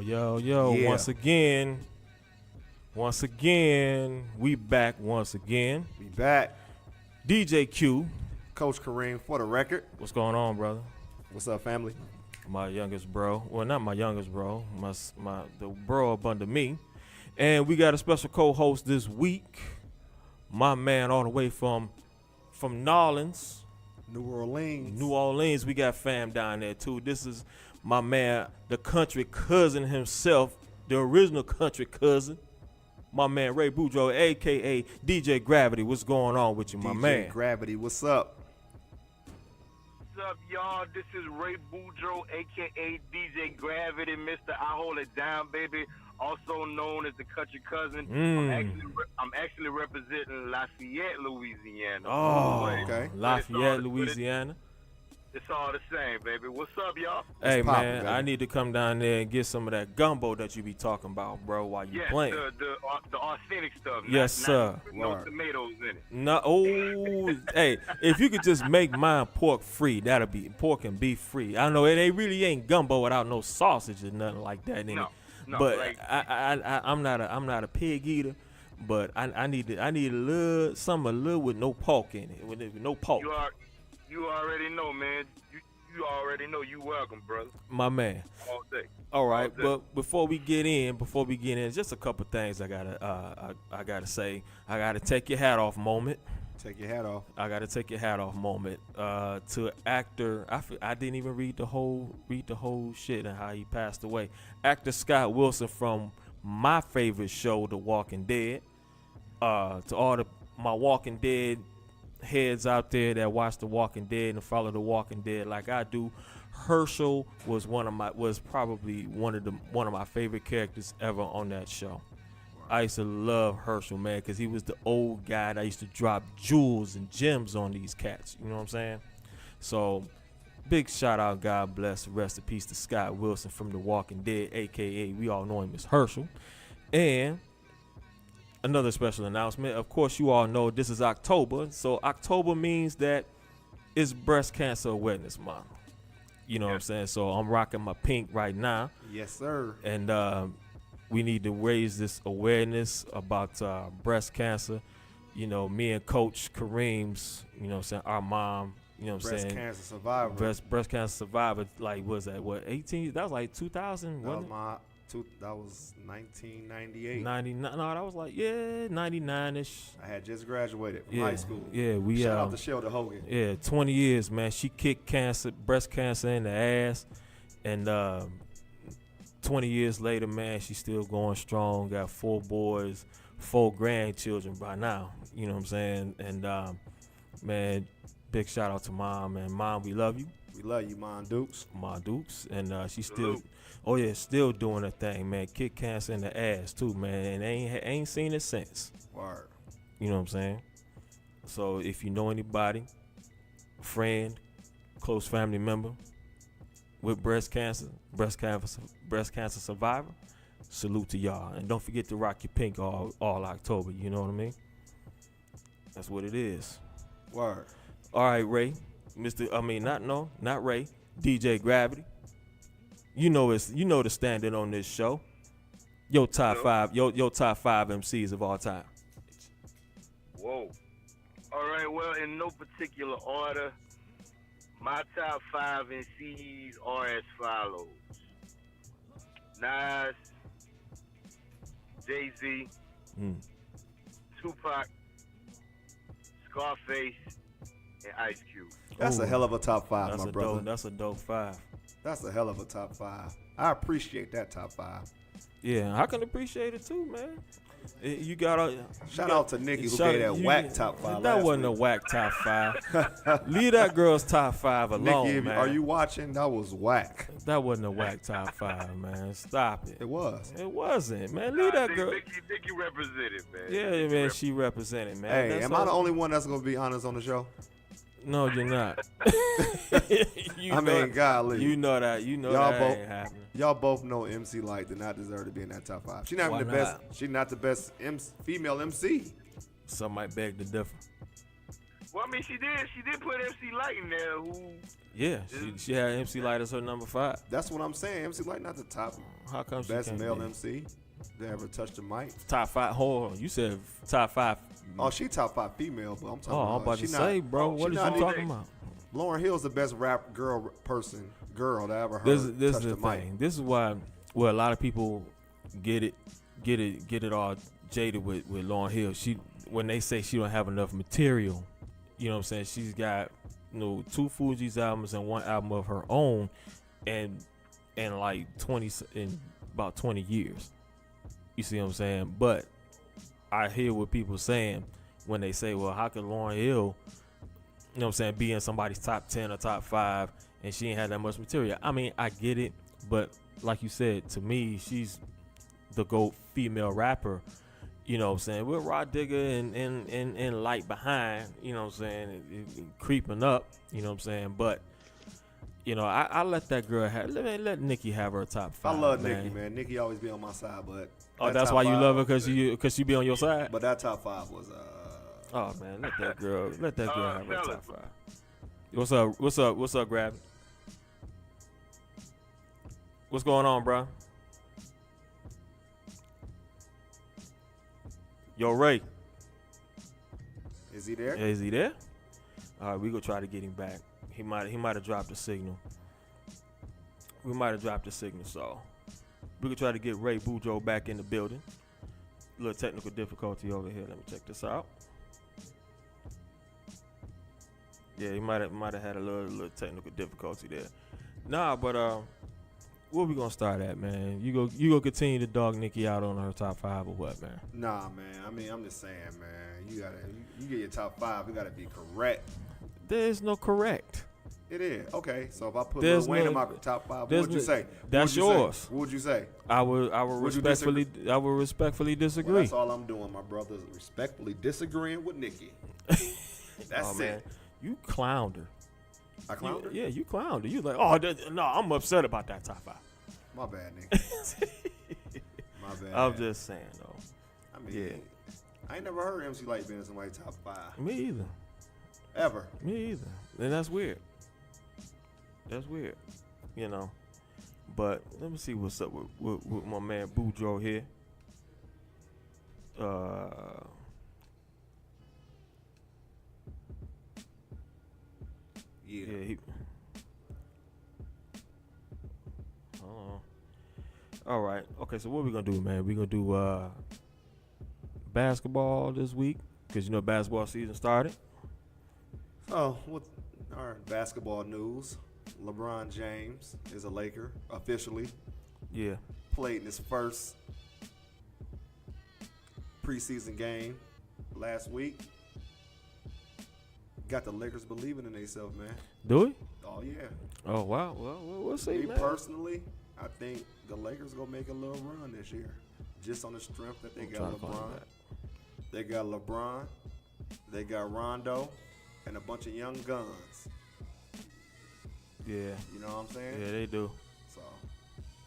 Yo, Yeah. once again, we back once again. We back. DJ Q, Coach Kareem for the record. what's going on, brother? What's up, family? My youngest bro. Well, not my youngest bro. The bro up under me. And we got a special co-host this week. My man all the way from Nolens, New Orleans. New Orleans. We got fam down there too. This is my man, the country cousin himself, the original country cousin. My man Ray Boudreaux, a.k.a. DJ Gravity. What's going on with you, my man? DJ Gravity, what's up? What's up, y'all? This is Ray Boudreaux, a.k.a. DJ Gravity, Mr. I Hold It Down, baby, also known as the country cousin. I'm actually representing Lafayette, Louisiana. Oh, okay. Lafayette, Louisiana. It's all the same, baby. What's up, y'all? Hey, poppin', man, baby. I need to come down there and get some of that gumbo that you be talking about, bro, while you Yes, playing. the authentic stuff. Yes, sir. No Word. tomatoes in it. No, hey, if you could just make mine pork free, that'll be pork and beef free. I know it really ain't gumbo without no sausage or nothing like that in No, it. no, But like- I'm not a pig eater. But I need a little something a little with no pork in it, with no pork. You already know, man. You already know. You welcome, brother. My man. All day. All right, All day. but before we get in, just a couple things I gotta say. I gotta take your hat off moment. Take your hat off. I gotta take your hat off moment to actor. I didn't even read the whole shit and how he passed away. Actor Scott Wilson from my favorite show, The Walking Dead. To all my Walking Dead heads out there that watch The Walking Dead and follow The Walking Dead like I do, Herschel was probably one of my favorite characters ever on that show. I used to love Herschel, man, because he was the old guy that used to drop jewels and gems on these cats. You know what I'm saying? So, big shout out, God bless, rest in peace to Scott Wilson from The Walking Dead, a.k.a. we all know him as Herschel. And another special announcement. Of course, you all know this is October. So, October means that it's Breast Cancer Awareness Month. You know what I'm saying? So, I'm rocking my pink right now. Yes, sir. And we need to raise this awareness about breast cancer. You know, me and Coach Kareem's, you know what I'm saying, our mom, you know what I'm Breast saying? cancer survivor. Breast cancer survivor, like, was that, 18? That was like 2000, that was wasn't it? that was 1998. 99, no, that was like, 99-ish. I had just graduated from high school. Yeah, we Shout out to Shelter Hogan. Yeah, 20 years, man. She kicked breast cancer in the ass. And 20 years later, man, she's still going strong. Got 4 boys, 4 grandchildren by now. You know what I'm saying? And, man, big shout out to Mom. And Mom, we love you. We love you, Mon Dukes. Ma Dukes. And she's still doing her thing, man. Kick cancer in the ass, too, man. And ain't seen it since. Word. You know what I'm saying? So if you know anybody, friend, close family member with breast cancer survivor, salute to y'all. And don't forget to rock your pink all October. You know what I mean? That's what it is. Word. All right, Ray. Not Ray. DJ Gravity. You know the standard on this show. Your top five MCs of all time. Whoa. All right, well, in no particular order, my top 5 MCs are as follows: Nas, Jay-Z, Tupac, Scarface, and Ice Cube. That's a hell of a top 5, That's my a brother. That's a dope 5. That's a hell of a top 5. I appreciate that top 5. Yeah, I can appreciate it too, man. You got Shout out to Nikki who gave that whack top 5. That last wasn't week. a whack top 5. Leave that girl's top 5 alone, Nikki, man. are you watching? That was whack. That wasn't a whack top 5, man. Stop it. It was. It wasn't, man. Leave that girl. Nikki represented, man. Yeah, man. She represented, man. Hey, That's am I all. the only one that's gonna be honest on the show? No, you're not. Golly. You know that. You know Y'all that both- ain't happening. Y'all both know MC Light did not deserve to be in that top 5. She's not Why even the best. not? She's not the best female MC. Some might beg to differ. Well, I mean, she did put MC Light in there. Who? Yeah, she had MC Light as her number 5. That's what I'm saying. MC Light not the top How come she best can't male be? MC that ever touched the mic. Top 5. Hold on, you said top 5. Oh, she top 5 female, but I'm talking I'm about. about to she say, not, bro, what she is not you even- talking about? Lauryn Hill's the best rap girl that I ever heard. This touch is the the mic. thing. This is why a lot of people get it all jaded with Lauryn Hill. When they say she don't have enough material, you know what I'm saying? She's got 2 Fuji's albums and 1 album of her own, and like in about 20 years. You see what I'm saying? But I hear what people saying when they say, well, how could Lauryn Hill, you know what I'm saying, be in somebody's top 10 or top 5 and she ain't had that much material? I mean, I get it, but like you said, to me, she's the GOAT female rapper, you know what I'm saying, with Rod Digger and Light behind, you know what I'm saying, it creeping up, you know what I'm saying, but, you know, I let that girl let Nicki have her top 5. I love man. Nicki, man. Nicki always be on my side, but Oh, that that's top why you 5 love her, because she be on your side? But that top 5 was Oh man, let that girl have her fellas. top 5. What's up, Grab? What's going on, bro? Yo, Ray. Is he there? Yeah, is he there? All right, we gonna try to get him back. He might have dropped the signal. We might have dropped the signal, so we could try to get Ray Boudreaux back in the building. A little technical difficulty over here. Let me check this out. Yeah, he might have had a little technical difficulty there. Nah, but where we gonna start at, man? You go continue to dog Nicki out on her top 5 or what, man? Nah, man. I mean, I'm just saying, man. You get your top 5. You gotta be correct. There's no correct. It is okay. So if I put There's Lil Wayne no- in my top 5, what there's would you no- say? that's What would you yours. say? What would you say? I would Would you respectfully disagree. Well, that's all I'm doing, my brothers. Respectfully disagreeing with Nicki. That's Oh, it. man. You clowned her. I clowned her. Yeah, you clowned her. You like, oh no, I'm upset about that top 5. My bad, Nicki. My bad. I'm just saying though. I mean, yeah. I ain't never heard MC Light being in somebody's top 5 Me either. ever. Me either. And that's weird. That's weird. You know. But let me see what's up with my man Boudreaux here. Yeah. Yeah, hold on. All right. Okay, so what we gonna do, man? We gonna do basketball this week because basketball season started. Oh, what? All right. Basketball news. LeBron James is a Laker officially. Yeah. Played in his first preseason game last week. Got the Lakers believing in themselves, man. Do we? Oh yeah. Oh wow. Well, we'll see, Me man. personally, I think the Lakers gonna make a little run this year, just on the strength that they I'm got trying to find LeBron. that. They got LeBron. They got Rondo, and a bunch of young guns. Yeah. You know what I'm saying? Yeah, they do. So,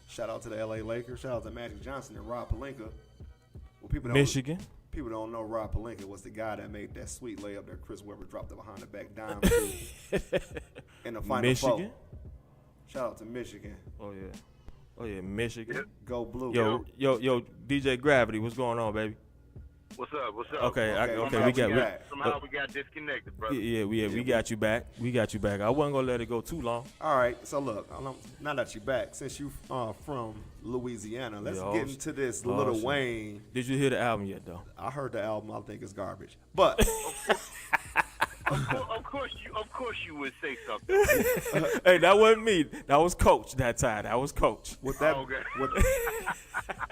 shout out to the LA Lakers. Shout out to Magic Johnson and Rob Pelinka. Well, Michigan. People don't know Rob Pelinka was the guy that made that sweet layup that Chris Webber dropped it behind the back dime to in the final Michigan. four. Shout out to Michigan. Oh yeah, Michigan. Go Blue. Yo, DJ Gravity, what's going on, baby? What's up? Okay, Okay, we got. back. Somehow we got disconnected, brother. We got you back. We got you back. I wasn't gonna let it go too long. All right, so look, now that you're back, since you from Louisiana, let's Yeah, get into this oh, Lil shit. Wayne. Did you hear the album yet, though? I heard the album. I think it's garbage, but Of course you would say something. Hey, that wasn't me. That was Coach that time. That was Coach. with that, Oh, okay.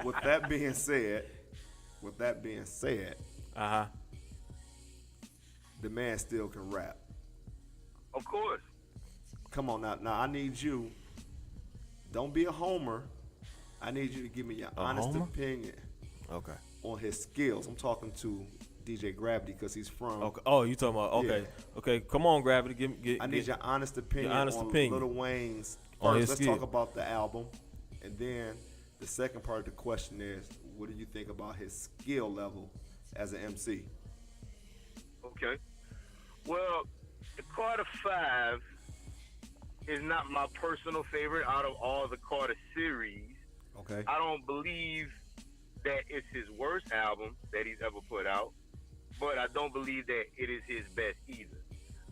with that being said, the man still can rap. Of course. Come on now. Now I need you. Don't be a homer. I need you to give me your honest homer? opinion Okay. on his skills. I'm talking to DJ Gravity because he's from. Okay. Oh, you talking about? Okay. Yeah. Okay. Come on, Gravity. I need your honest opinion honest on opinion. Lil Wayne's. On First, his let's skill. talk about the album, and then the second part of the question is, what do you think about his skill level as an MC? Okay. Well, the Carter 5 is not my personal favorite out of all the Carter series. Okay. I don't believe that it's his worst album that he's ever put out, but I don't believe that it is his best either.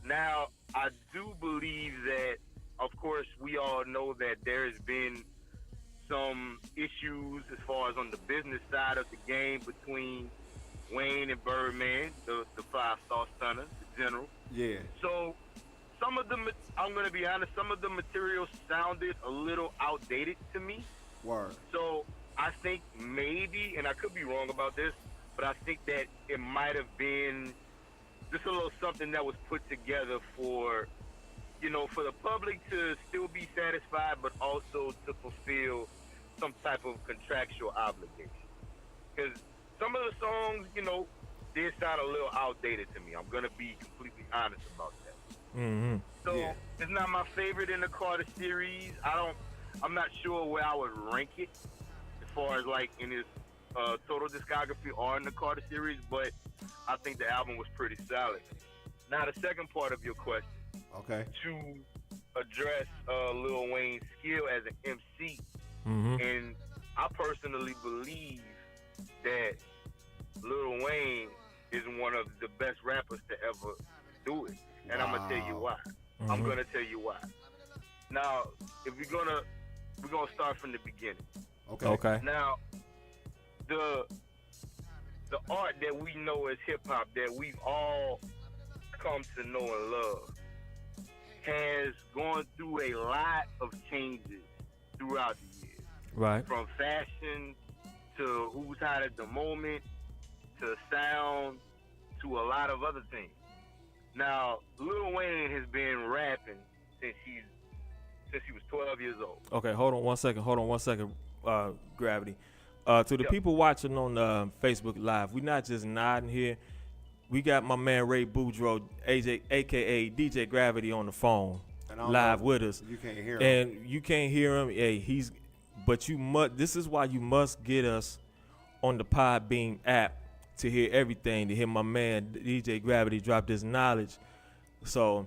Now, I do believe that, of course, we all know that there has been some issues as far as on the business side of the game between Wayne and Birdman, the five-star stunner, the general. Yeah. So some of the, I'm going to be honest, some of the material sounded a little outdated to me. Word. So I think maybe, and I could be wrong about this, but I think that it might have been just a little something that was put together for, you know, for the public to still be satisfied, but also to fulfill some type of contractual obligation. Because some of the songs, you know, did sound a little outdated to me. I'm going to be completely honest about that. Mm-hmm. So Yeah. it's not my favorite in the Carter series. I'm not sure where I would rank it as far as like in his total discography or in the Carter series, but I think the album was pretty solid. Now the second part of your question, Okay. to address Lil Wayne's skill as an MC, Mm-hmm. and I personally believe that Lil Wayne is one of the best rappers to ever do it, and I'm gonna tell you why. I'm Mhm. gonna tell you why. Now, if we're gonna start from the beginning. Okay. Okay. Now, the art that we know as hip hop, that we've all come to know and love, has gone through a lot of changes throughout the years. Right. From fashion to who's hot at the moment to sound to a lot of other things. Now, Lil Wayne has been rapping since he was 12 years old. Okay, hold on one second, Gravity. To the Yep. people watching on Facebook Live, we're not just nodding here. We got my man Ray Boudreaux, AJ, aka DJ Gravity, on the phone And I don't live know, with us. You can't hear him. And you can't hear him. Hey, but you must. This is why you must get us on the Podbean app to hear everything. To hear my man DJ Gravity drop this knowledge. So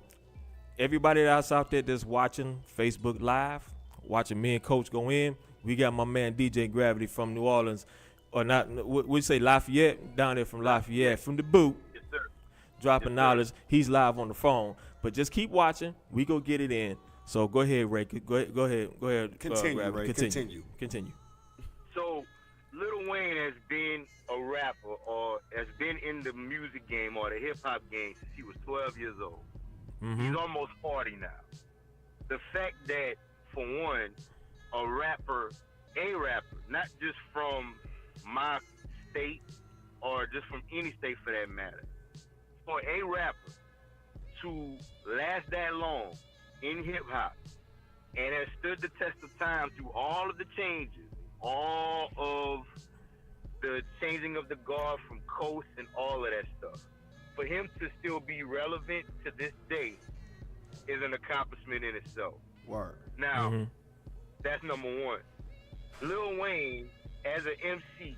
everybody that's out there that's watching Facebook Live, watching me and Coach go in, we got my man DJ Gravity from New Orleans, or not? We say Lafayette, down there from Lafayette, from the boot, Yes, sir. dropping Yes, sir. knowledge. He's live on the phone. But just keep watching. We go get it in. So go ahead, Ray. Go ahead. Continue, Gravity. Ray. Continue. So, Lil Wayne has been a rapper or has been in the music game or the hip hop game since he was 12 years old. Mm-hmm. He's almost 40 now. The fact that, for one, a rapper, not just from my state or just from any state for that matter, for a rapper to last that long in hip hop and has stood the test of time through all of the changes, all of the changing of the guard from coast and all of that stuff. For him to still be relevant to this day is an accomplishment in itself. Word. Now, Mm-hmm. that's number one. Lil Wayne, as an MC,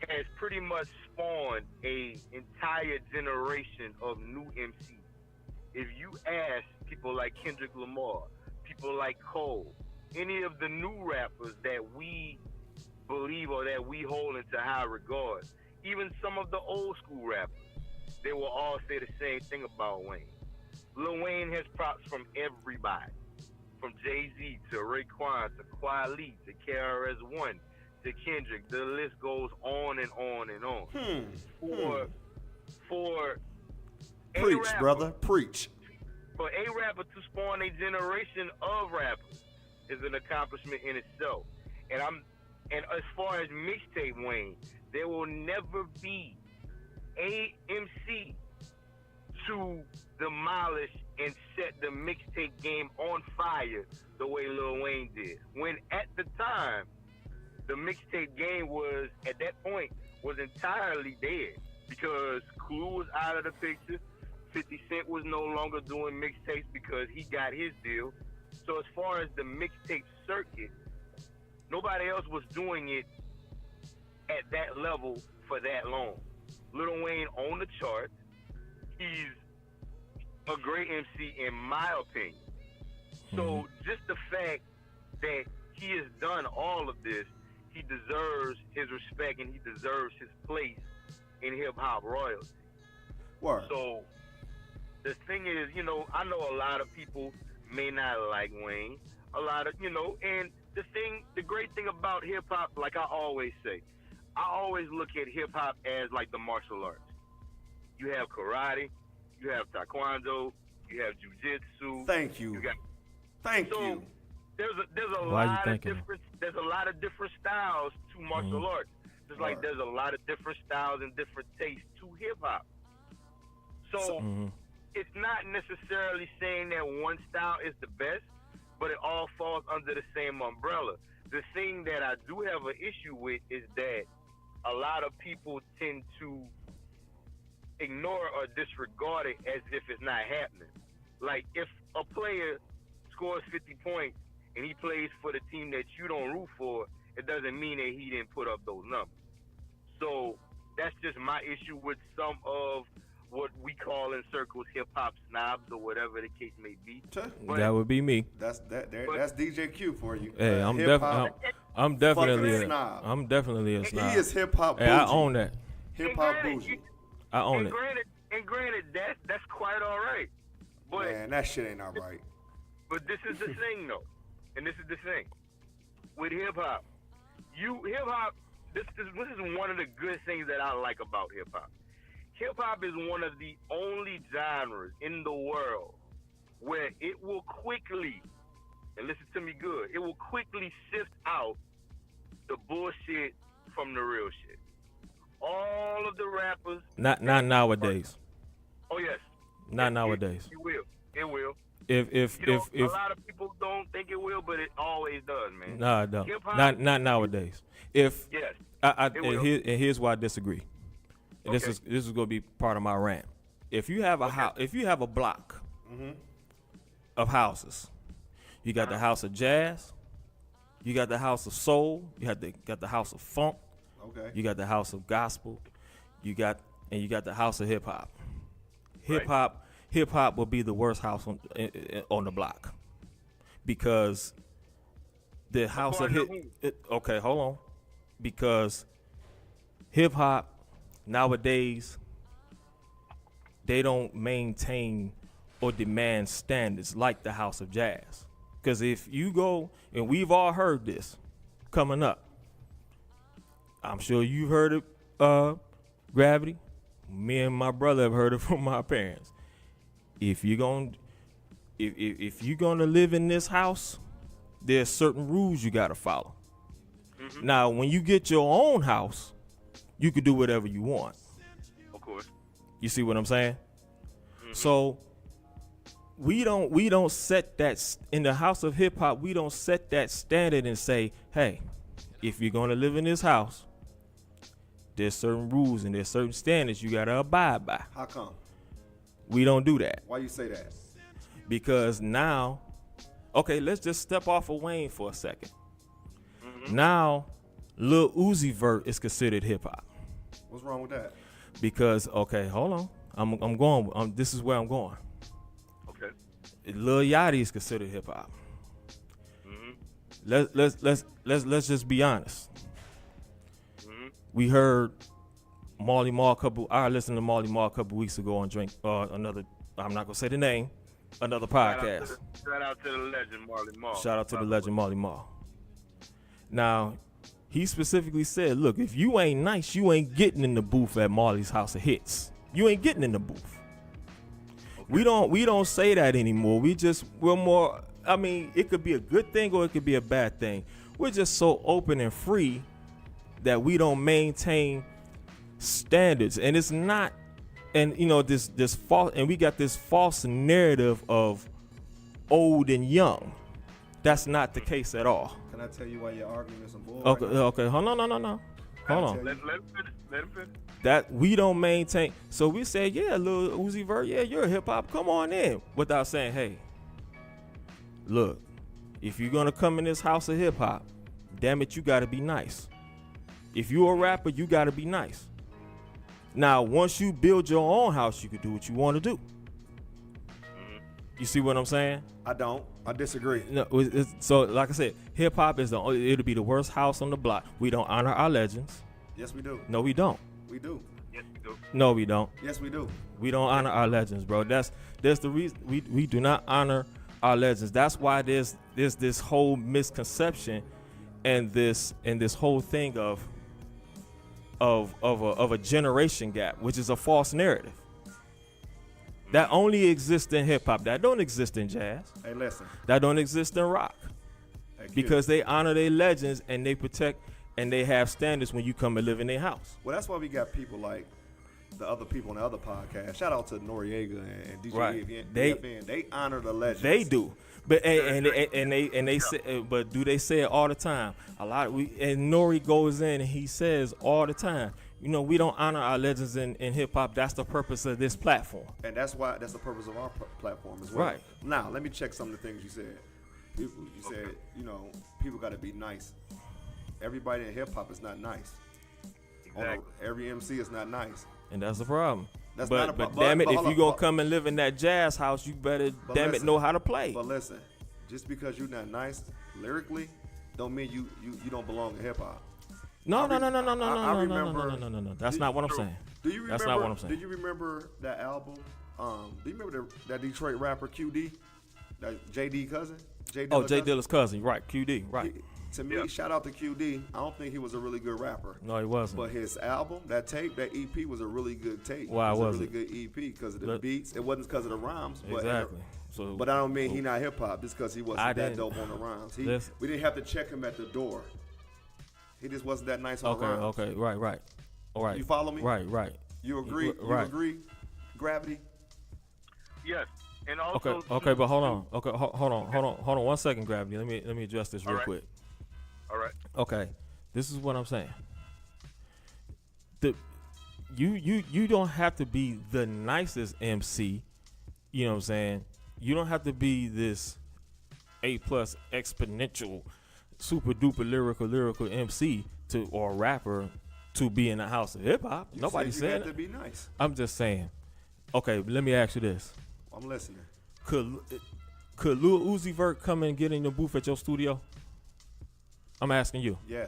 has pretty much spawned a entire generation of new MCs. If you ask people like Kendrick Lamar, people like Cole, any of the new rappers that we believe or that we hold into high regard, even some of the old school rappers, they will all say the same thing about Wayne. Lil Wayne has props from everybody, from Jay-Z to Raekwon to Kweli to KRS-One to Kendrick. The list goes on and on and on. For a Preach, rapper, brother. Preach. For a rapper to spawn a generation of rappers is an accomplishment in itself. And as far as mixtape Wayne, there will never be a MC to demolish and set the mixtape game on fire the way Lil Wayne did. When at the time, the mixtape game was, at that point, was entirely dead because Clue was out of the picture. 50 Cent was no longer doing mixtapes because he got his deal. So as far as the mixtape circuit, nobody else was doing it at that level for that long. Lil Wayne on the chart. He's a great MC in my opinion. So just the fact that he has done all of this, he deserves his respect and he deserves his place in hip hop royalty. Word. So the thing is, I know a lot of people may not like Wayne. A lot of, and the great thing about hip hop, like I always say, I always look at hip hop as like the martial arts. You have karate, you have taekwondo, you have jiu-jitsu. Thank you. Thank you. There's a lot of different styles to martial arts. Just like there's a lot of different styles and different tastes to hip hop. So it's not necessarily saying that one style is the best, but it all falls under the same umbrella. The thing that I do have an issue with is that a lot of people tend to ignore or disregard it as if it's not happening. Like if a player scores 50 points and he plays for the team that you don't root for, it doesn't mean that he didn't put up those numbers. So that's just my issue with some of what we call in circles hip-hop snobs or whatever the case may be. But that would be me. That's DJ Q for you. Hey, I'm definitely a snob. I'm definitely a snob. He is hip-hop bougie. Hey, I own that. Hip-hop bougie. I own it. Granted, that's quite all right. But, man, that shit ain't all right. But this is the thing, though. And this is the thing. With hip-hop, this is one of the good things that I like about hip-hop. Hip-hop is one of the only genres in the world where it will quickly, and listen to me good, it will quickly sift out the bullshit from the real shit. All of the rappers. Not nowadays. Oh, yes. Not nowadays. It will. It will. If a lot of people don't think it will, but it always does, man. No, it don't. Not nowadays. Yes. Here's why I disagree. And this is going to be part of my rant. If you have a house, if you have a block of houses, you got the house of jazz, you got the house of soul, got the house of funk, you got the house of gospel, you got the house of hip hop. Hip hop will be the worst house on the block because the house of hold on, because hip hop nowadays they don't maintain or demand standards like the house of jazz. Because if you go, and we've all heard this coming up, I'm sure you've heard it, Gravity. Me and my brother have heard it from my parents. If you're gonna live in this house, there's certain rules you gotta follow. Now, when you get your own house, you can do whatever you want. Of course. You see what I'm saying? So we don't set that in the house of hip hop. We don't set that standard and say, hey, if you're gonna live in this house, there's certain rules and there's certain standards you gotta abide by. How come? We don't do that. Why you say that? Because now, okay, let's just step off of Wayne for a second. Now, Lil Uzi Vert is considered hip hop. What's wrong with that? Because hold on, I'm going. This is where I'm going. Okay. Lil Yachty is considered hip hop. Let's just be honest. We heard Marley Marl I listened to Marley Marl a couple weeks ago on another. I'm not gonna say the name. Another podcast. Shout out to the legend Marley Marl. Shout out to the legend Marley Marl. Now, he specifically said, "Look, if you ain't nice, you ain't getting in the booth at Marley's House of Hits. You ain't getting in the booth." Okay. We don't say that anymore. We're more. I mean, it could be a good thing or it could be a bad thing. We're just so open and free that we don't maintain standards, and it's not. And this false, and we got this false narrative of old and young. That's not the case at all. Can I tell you why your argument's a bull? Okay. Hold on. Hold on. Let him finish. That we don't maintain. So we say, yeah, Lil Uzi Vert, yeah, you're a hip hop. Come on in, without saying, hey, look, if you're gonna come in this house of hip hop, damn it, you gotta be nice. If you're a rapper, you gotta be nice. Now, once you build your own house, you can do what you want to do. You see what I'm saying? I don't. I disagree. No, so like I said, hip hop is it'll be the worst house on the block. We don't honor our legends. Yes, we do. No, we don't. We do. Yes, we do. No, we don't. Yes, we do. We don't honor our legends, bro. That's the reason we do not honor our legends. That's why there's this whole misconception and this whole thing of a generation gap, which is a false narrative. That only exists in hip hop. That don't exist in jazz. Hey, listen. That don't exist in rock. Hey, kid. Because they honor their legends and they protect and they have standards when you come and live in their house. Well, that's why we got people like the other people on the other podcast. Shout out to Noriega and DJ Right. EFN. They honor the legends. They do. But and they say, but do they say it all the time? A lot and Nori goes in and he says all the time, you know, we don't honor our legends in hip hop. That's the purpose of this platform. And that's the purpose of our platform as well. Right. Now, let me check some of the things you said. You said, you know, people got to be nice. Everybody in hip hop is not nice. Exactly. Every MC is not nice. And that's the problem. That's but, not a but problem. damn it, But if hold you on, gonna but- come and live in that jazz house, you better But damn listen, it know how to play. But listen, just because you're not nice lyrically, don't mean you don't belong in hip hop. No. I remember- That's not what I'm saying. Do you remember? That's not what I'm saying. Do you remember that album? Do you remember that Detroit rapper QD, that JD cousin? Jay cousin? Dilla's cousin, right? QD, right? To me, shout out to QD. I don't think he was a really good rapper. No, he wasn't. But his album, that tape, that EP was a really good tape. Why it was was a it? really good EP because of the beats. It wasn't because of the rhymes. Exactly. So, But I don't mean he not hip hop just because he wasn't that dope on the rhymes. We didn't have to check him at the door. He just wasn't that nice on the rhymes. Okay, right. All right. You follow me? Right. You agree? Right. You agree? Gravity? Yes. And also, Okay, but hold on. Okay, hold on 1 second, Gravity. Let me address this real quick. All right. Okay, this is what I'm saying. You don't have to be the nicest MC. You know what I'm saying? You don't have to be this A+ exponential, super duper lyrical MC or rapper to be in the house of hip hop. Nobody's saying you that. have to be nice. I'm just saying. Okay, let me ask you this. I'm listening. Could Lil Uzi Vert come and get in the booth at your studio? I'm asking you. Yeah.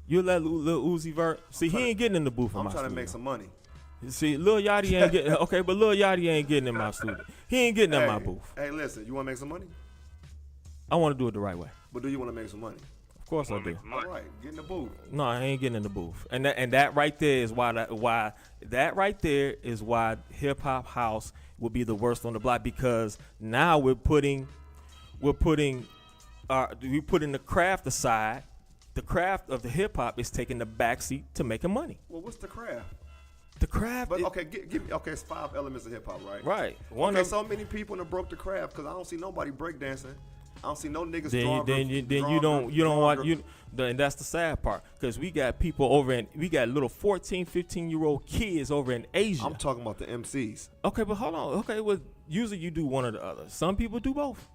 You let Lil Uzi Vert see? He ain't getting in the booth. I'm trying to make some money. See, Lil Yachty ain't getting. Okay, but Lil Yachty ain't getting in my studio. He ain't getting in my booth. Hey, listen. You want to make some money? I want to do it the right way. But do you want to make some money? Of course I do. All right, get in the booth. No, I ain't getting in the booth. And that right there is why hip hop house will be the worst on the block, because now we're putting the craft aside. The craft of the hip hop is taking the backseat to making money. Well, what's the craft? The craft. But okay, give me. Okay, it's 5 elements of hip hop, right? Right. So many people that broke the craft because I don't see nobody breakdancing. I don't see no niggas and that's the sad part, because we got people we got little 14, 15-year-old kids over in Asia. I'm talking about the MCs. Okay, but hold on. Okay, well, usually you do one or the other. Some people do both.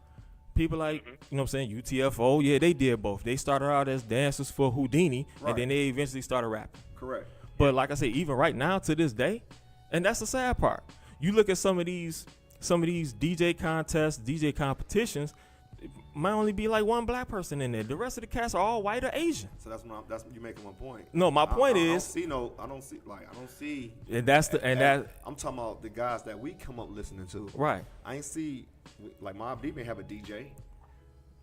People like, you know what I'm saying, UTFO, yeah, they did both. They started out as dancers for Houdini, and then they eventually started rapping. Correct. But like I said, even right now to this day, and that's the sad part. You look at some of these DJ contests, DJ competitions, it might only be like one black person in there. The rest of the cast are all white or Asian. So that's you making one point. No, my point is, I don't see. And I'm talking about the guys that we come up listening to. Right. I ain't see like Mobb Deep may have a DJ.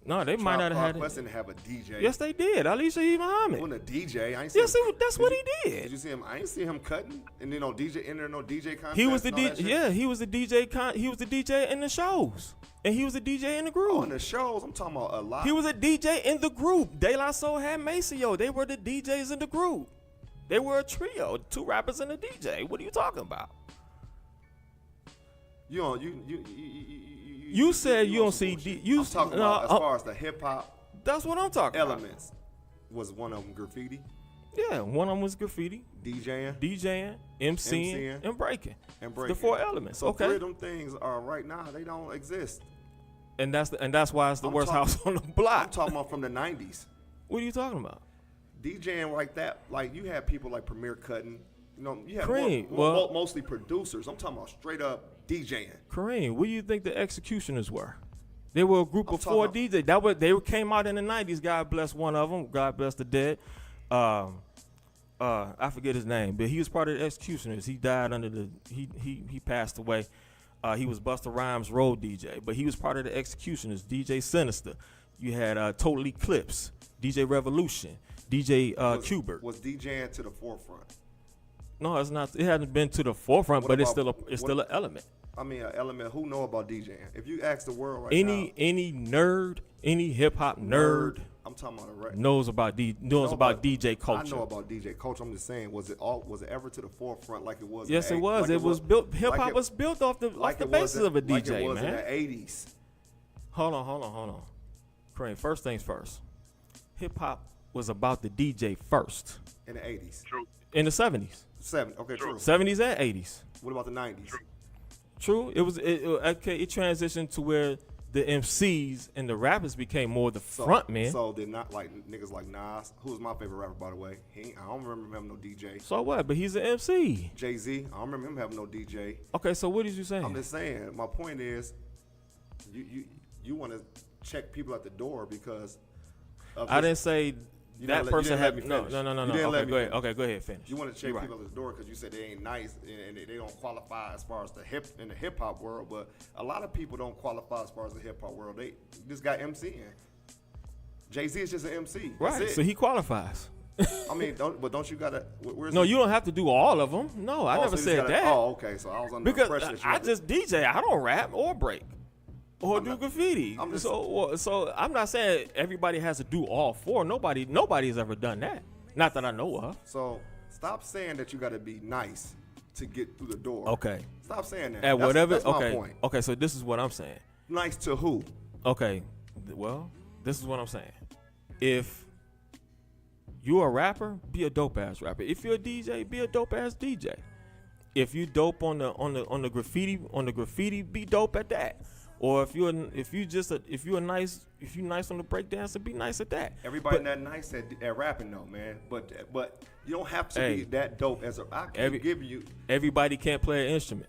No, they might not have had it. Quest didn't have a DJ. Yes, they did. Alicia E. Muhammad. Wasn't a DJ. I ain't Yes, him. that's what he did. Did you see him? I ain't see him cutting and no DJ in there, no DJ contest. He was the DJ. Yeah, he was the DJ. He was the DJ in the shows, and he was the DJ in the group. Oh, in the shows, I'm talking about a lot. He was a DJ in the group. De La Soul had Maceo. They were the DJs in the group. They were a trio, 2 rappers and a DJ. What are you talking about? You said you don't see. I'm talking about as far as the hip hop. That's what I'm talking elements. About. Was one of them graffiti? Yeah, one of them was graffiti. DJing, MCing, and breaking. The 4 elements. So okay. 3 of them things are right now. They don't exist. And that's why it's the worst house on the block. I'm talking about from the 90s. What are you talking about? DJing like that, like you had people like Premier Cutting. You know, you had Cream. mostly producers. I'm talking about straight up DJing. Kareem, what do you think the Executioners were? They were a group I'm of 4 talking- DJs. They came out in the 90s. God bless one of them. God bless the dead. I forget his name, but he was part of the Executioners. He died under the he passed away. He was Busta Rhymes' road DJ, but he was part of the Executioners. DJ Sinister. You had Total Eclipse, DJ Revolution, DJ Qbert. Was DJing to the forefront? No, it's not. It hasn't been to the forefront, What but about- it's still an element. I mean, an element. Who know about DJing? If you ask the world right Any nerd, any hip hop now, nerd I'm talking about a record. knows about DJ culture. I know about DJ culture. I'm just saying, was it ever to the forefront like it was? Yes, in it the was. Like it was built. Hip hop like it- was built off the it basis was of a in- like DJ, it was man. in the 80s. Hold on. Kareem, first things first. Hip hop was about the DJ first In the 80s. True. in the 70s, Okay, true. 70s and 80s. What about the 90s? True. It transitioned to where the MCs and the rappers became more the front man. So did not like niggas like Nas, who was my favorite rapper by the way. I don't remember him having no DJ. So what? But he's an MC. Jay-Z, I don't remember him having no DJ. Okay, so what is you saying? I'm just saying. My point is, you want to check people at the door because. I didn't say You that didn't let- person you didn't let had me no. finish. You didn't Okay, let me go ahead. finish. Okay, go ahead. Finish. You want to check You're people at the door because you said they ain't nice and they don't qualify as far as in the hip hop world. But a lot of people don't qualify as far as the hip hop world. They just got MCing. Jay-Z is just an MC. right. That's it. So he qualifies. I mean, don't you gotta? Where's No, you don't have to do all of them. No, I never said that. Oh, okay. So I was under the Because impression that you I had to- just DJ. I don't rap or break or I'm do not- graffiti. I'm just- So I'm not saying everybody has to do all 4. Nobody's ever done that. Not that I know of. So stop saying that you got to be nice to get through the door. Okay. Stop saying that. At whatever. That's my Okay. point. Okay. So this is what I'm saying. Nice to who? Okay. Well, this is what I'm saying. If you're a rapper, be a dope ass rapper. If you're a DJ, be a dope ass DJ. If you dope on the graffiti, be dope at that. Or if you're nice on the breakdancer, be nice at that. Everybody But that nice at rapping though, man. But you don't have to Hey. be that dope as I can give you. everybody can't play an instrument.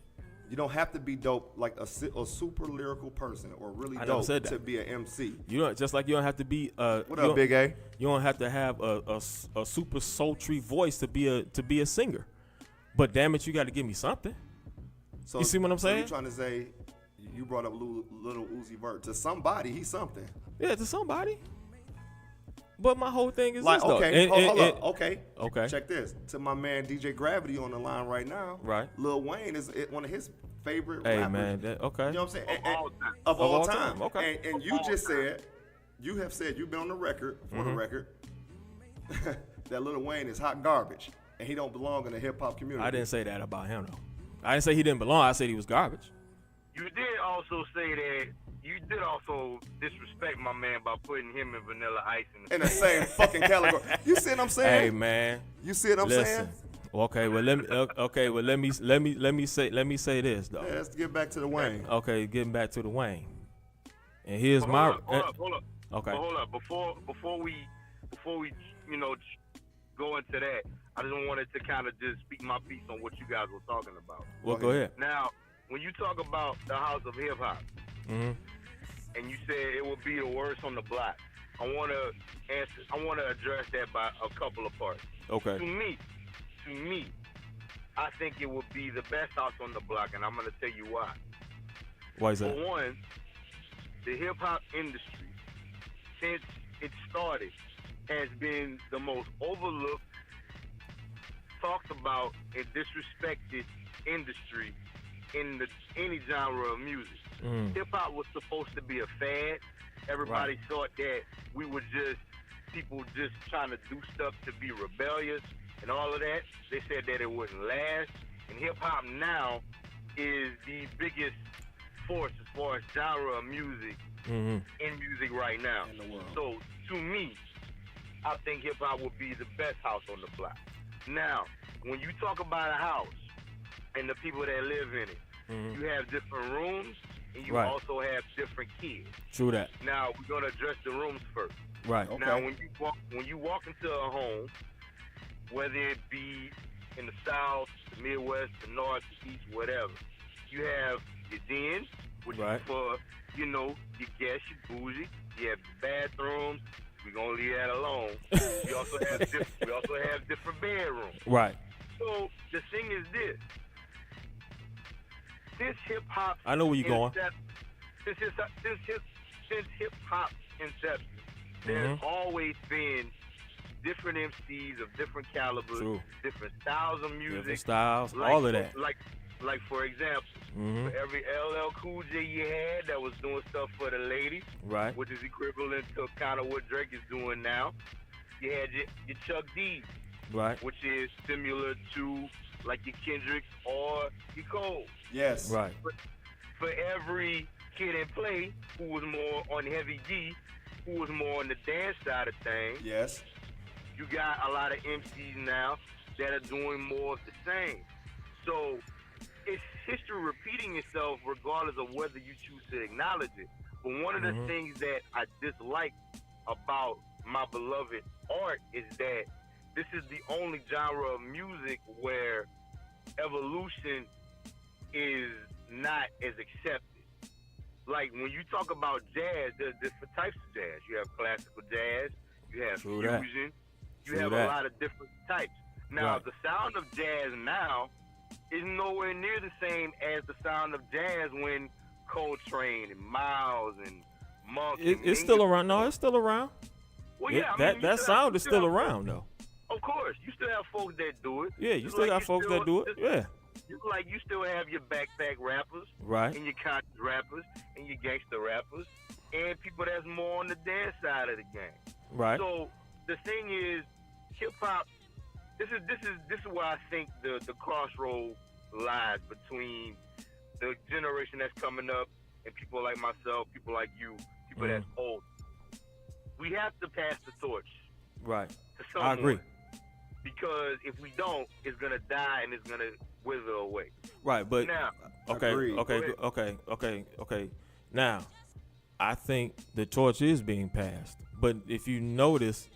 You don't have to be dope like a super lyrical person or really I never dope said that. to be an MC. You don't just like you don't have to be. What up, Big A? You don't have to have a super sultry voice to be a singer. But damn it, you got to give me something. So You see what I'm so saying? you trying to say you brought up little Uzi Vert to somebody? He's something. Yeah, to somebody. But my whole thing is Like this though. okay, And- hold and- up. Okay. Okay. Check this. To my man DJ Gravity on the line right now. Right. Lil Wayne is one of his favorite Hey rappers. man, okay. You know what I'm saying? Of all time. Of all time. Okay. And you just said, you have said, you've been on the record, for Mm-hmm. the record, that Lil Wayne is hot garbage and he don't belong in the hip hop community. I didn't say that about him though. I didn't say he didn't belong. I said he was garbage. You did also say that you did also disrespect my man by putting him and Vanilla Ice in the same fucking category. You see what I'm saying? Hey man. You see what I'm Listen. saying? Okay, well let me say this though. Yeah, let's get back to the Wayne. Okay, getting back to the Wayne. And here's Hold my up. Okay. But hold up. Before we go into that, I just wanted to kind of just speak my piece on what you guys were talking about. Well, go ahead. Now, when you talk about the House of Hip Hop, Mhm. and you said it would be the worst on the block, I want to address that by a couple of parts. Okay. To me, I think it would be the best house on the block, and I'm going to tell you why. Why is For that? one, the hip hop industry, since it started, has been the most overlooked, talked about, and disrespected industry in any genre of music. Mm. Hip hop was supposed to be a fad. Everybody thought that we were just people just trying to do stuff to be rebellious and all of that. They said that it wouldn't last. And hip hop now is the biggest force as far as genre of music Mhm. in music right now. In the world. So to me, I think hip hop would be the best house on the block. Now, when you talk about a house and the people that live in it, Mhm. you have different rooms and you Right. also have different kids. True that. Now we're gonna address the rooms first. Right. Okay. Now when you walk into a home, whether it be in the South, the Midwest, the North, the East, whatever, You have your dens, which Right. is for, you know, your guests, your bougie. You have the bathrooms. We're gonna leave that alone. We also have different bedrooms. Right. So the thing is this: since hip hop, I know where you're going. Since hip hop inception, there's always been different MCs of different calibers, True. different styles of music, Different styles, all of that. Like for example, for every LL Cool J you had that was doing stuff for the ladies, Right. which is equivalent to kind of what Drake is doing now. You had your Chuck D, Right. which is similar to like your Kendrick or your Cole. Yes. Right. For every Kid and Play who was more on Heavy D, who was more on the dance side of things, Yes. you got a lot of MCs now that are doing more of the same. So it's history repeating itself regardless of whether you choose to acknowledge it. But one of the things that I dislike about my beloved art is that this is the only genre of music where evolution is not as accepted. Like when you talk about jazz, there's different types of jazz. You have classical jazz, you have True that. fusion, you True have that. a lot of different types. Now, Right. the sound of jazz now is nowhere near the same as the sound of jazz when Coltrane and Miles and Monk. It's still around. No, it's still around. Well, yeah, That sound is still around though. Of course, you still have folks that do it. Yeah, you Just still like got folks that do it. Yeah. Like you still have your backpack rappers, Right. and your conscious rappers, and your gangster rappers, and people that's more on the dance side of the game. Right. So the thing is, hip hop. This is where I think the crossroad lies between the generation that's coming up and people like myself, people like you, people that's old. We have to pass the torch Right. to someone. I agree. Because if we don't, it's gonna die and it's gonna wither away. Right, but Now, Agreed. okay. Now, I think the torch is being passed. But if you notice,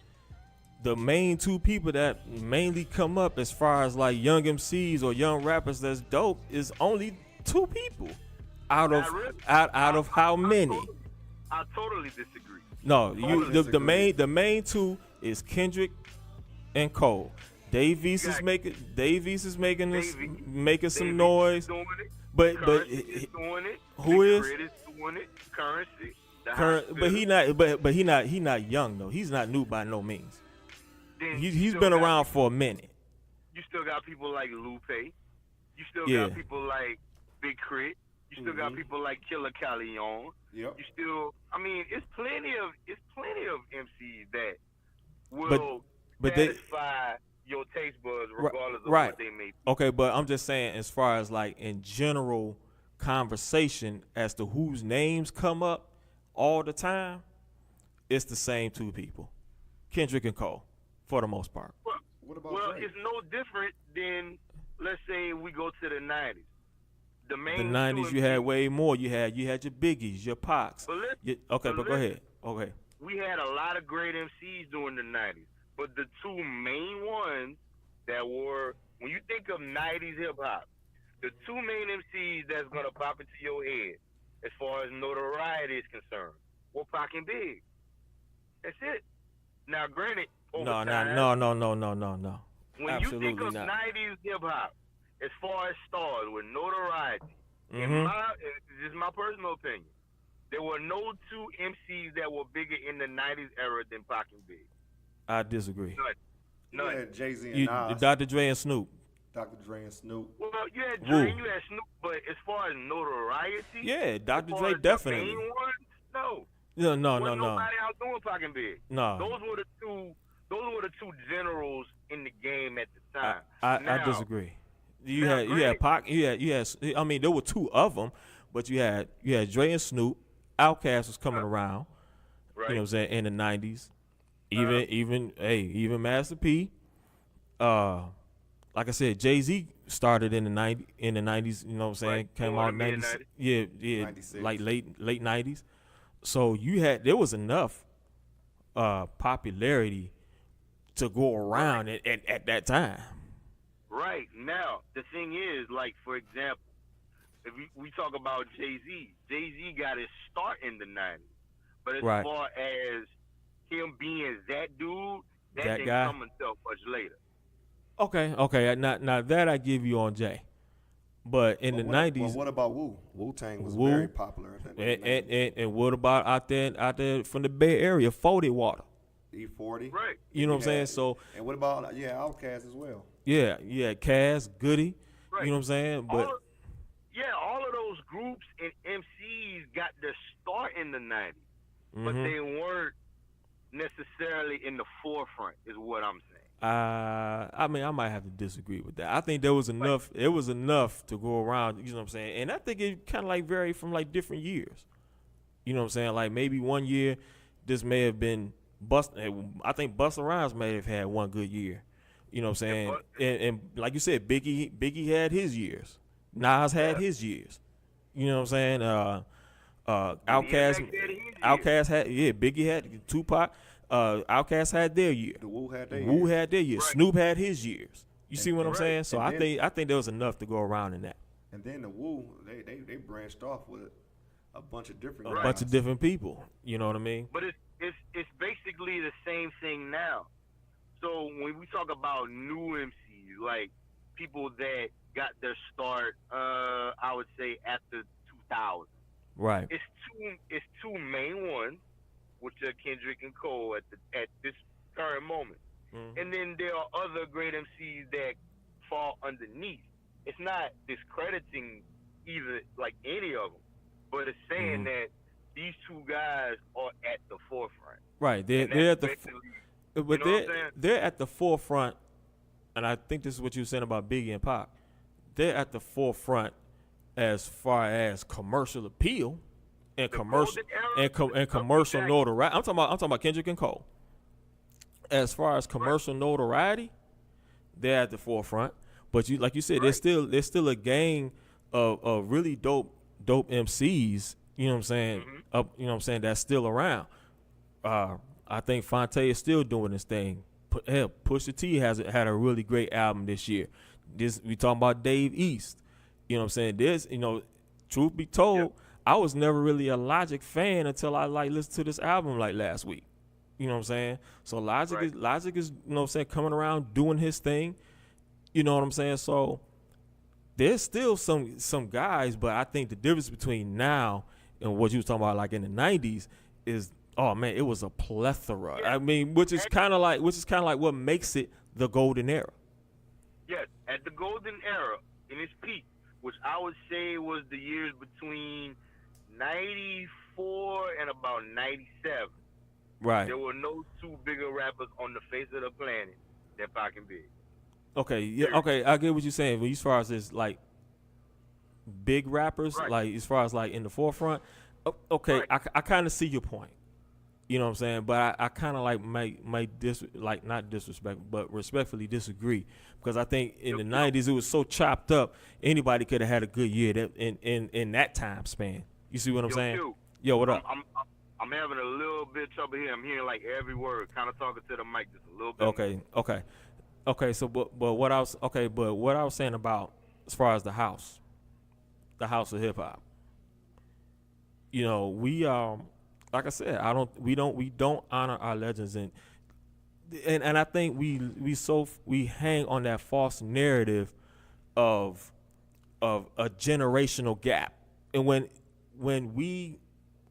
the main two people that mainly come up as far as like young MCs or young rappers that's dope is only two people out of out of how many? I totally disagree. No, Totally the main two is Kendrick and Cole. Davies is making some noise. Doing it. But Currency is doing it. who Big is? Crit is doing it. Currency. The But he not young though. He's not new by no means. Then He's you still been got- around for a minute. You still got people like Lupe. You still Yeah. got people like Big Crit. You still got people like Killer Callion. Yep. You still, I mean, it's plenty of MCs that will But they satisfy your taste buds regardless of right. what they may be. Okay, but I'm just saying as far as like in general conversation as to whose names come up all the time, it's the same two people. Kendrick and Cole, for the most part. What about Well, Drake? it's no different than, let's say, we go to the 90s. The The 90s you had way more. You had your Biggies, your Pacs. But listen, Okay, but but go ahead. Okay. we had a lot of great MCs during the 90s. But the two main ones that were, when you think of 90s hip hop, the two main MCs that's going to pop into your head as far as notoriety is concerned were Pac and Big. That's it. Now, granted, over No. time, when Absolutely you think of not. 90s hip hop, as far as stars with notoriety, this is my personal opinion, there were no two MCs that were bigger in the 90s era than Pac and Big. I disagree. None. You had Jay-Z and Nas, Dr. Dre and Snoop. Dr. Dre and Snoop. Well, you had Woo. Dre, you had Snoop, but as far as notoriety, Yeah, Dr. as far Dre as the definitely. main ones, no. No. Wasn't nobody out doing Pac and Big. No. Those were the two generals in the game at the time. I Now, disagree. You now, had granted- Pac. You had. I mean, there were two of them, but you had Dre and Snoop. Outkast was coming around. Right. You know what I'm saying, in the 90s. Even Master P. Like I said, Jay-Z started in the 90s, you know what I'm saying? Right. Came Born out in in 90s. Yeah, 96. like late 90s. So there was enough popularity to go around at that time. Right. Now, the thing is, like, for example, if we talk about Jay-Z, Jay-Z got his start in the 90s. But as Right. far as him being that dude, that That didn't guy? come until much later. Okay. Now that I give you on Jay. But in the But 90s, what about Wu? Wu-Tang was Wu, very popular in the 90s. and what about out there from the Bay Area, 40 Water? E40. Right. You know what I'm saying? So And what about Outkast as well? yeah, Cass, Goody. Right. You know what I'm saying? But all of those groups and MCs got their start in the 90s, but mhm. they weren't necessarily in the forefront, is what I'm saying. I mean, I might have to disagree with that. I think there was enough. It was enough to go around. You know what I'm saying? And I think it kind of like varied from like different years. You know what I'm saying? Like maybe one year, this may have been I think Busta Rhymes may have had one good year. You know what I'm saying? And like you said, Biggie had his years. Nas had his years. You know what I'm saying? Outkast had Biggie had Tupac. Outkast had their year. The Wu had their Wu year. had their year. Right. Snoop had his years. You see what I'm saying? So And I think there was enough to go around in that. And then the Wu, they branched off with a bunch of different A guys. bunch of different people. You know what I mean? But it's basically the same thing now. So when we talk about new MCs, like people that got their start, I would say after 2000. Right. It's two main ones, which are Kendrick and Cole at this current moment. Mhm. And then there are other great MCs that fall underneath. It's not discrediting either, like any of them, but it's saying that these two guys are at the forefront. Right. And They're at that's the basically- but you know what I'm saying? they're at the forefront, and I think this is what you were saying about Biggie and Pac. They're at the forefront as far as commercial appeal and The commercial golden era, and commercial exactly. notoriety. I'm talking about Kendrick and Cole. As far as commercial notoriety, they're at the forefront. But like you said, there's still a gang of really dope MCs. You know what I'm saying? You know what I'm saying? That's still around. I think Fonte is still doing his thing. Pusha T had a really great album this year. We talking about Dave East. You know what I'm saying? Truth be told, I was never really a Logic fan until I listened to this album last week. You know what I'm saying? So Logic is you know what I'm saying, coming around doing his thing. You know what I'm saying? So there's still some guys, but I think the difference between now and what you was talking about like in the 90s is, oh man, it was a plethora. I mean, which is kind of like what makes it the golden era. Yes, at the golden era, in its peak, which I would say was the years between 94 and about 97. Right. There were no two bigger rappers on the face of the planet than Pac and Big. Okay, yeah, okay, I get what you're saying. But as far as this, like, big rappers, like, as far as, like, in the forefront, okay, I kind of see your point. You know what I'm saying? But I kind of, like, might not disrespect, but respectfully disagree. Because I think in the 90s, it was so chopped up, anybody could have had a good year in that time span. You see what I'm saying? Q, Yo, what up? I'm having a little bit of trouble here. I'm hearing, like, every word, kind of talking to the mic just a little bit. Okay, so but what I was saying about as far as the house of hip hop, you know, we like I said, we don't honor our legends, and I think we hang on that false narrative of a generational gap, and when we,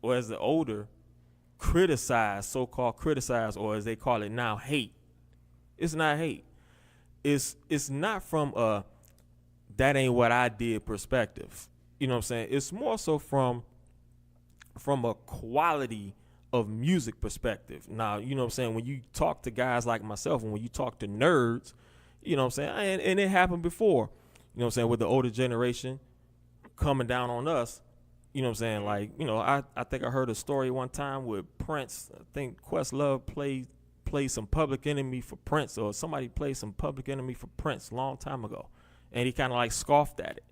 or as the older, so-called criticize, or as they call it now, hate. It's not hate. It's not from a that ain't what I did perspective. You know what I'm saying? It's more so from a quality of music perspective. Now, you know what I'm saying, when you talk to guys like myself, and when you talk to nerds, you know what I'm saying, and it happened before, you know what I'm saying, with the older generation coming down on us, you know what I'm saying, like, you know, I think I heard a story one time with Prince. I think Questlove played some Public Enemy for Prince, or somebody played some Public Enemy for Prince a long time ago, and he kind of like scoffed at it.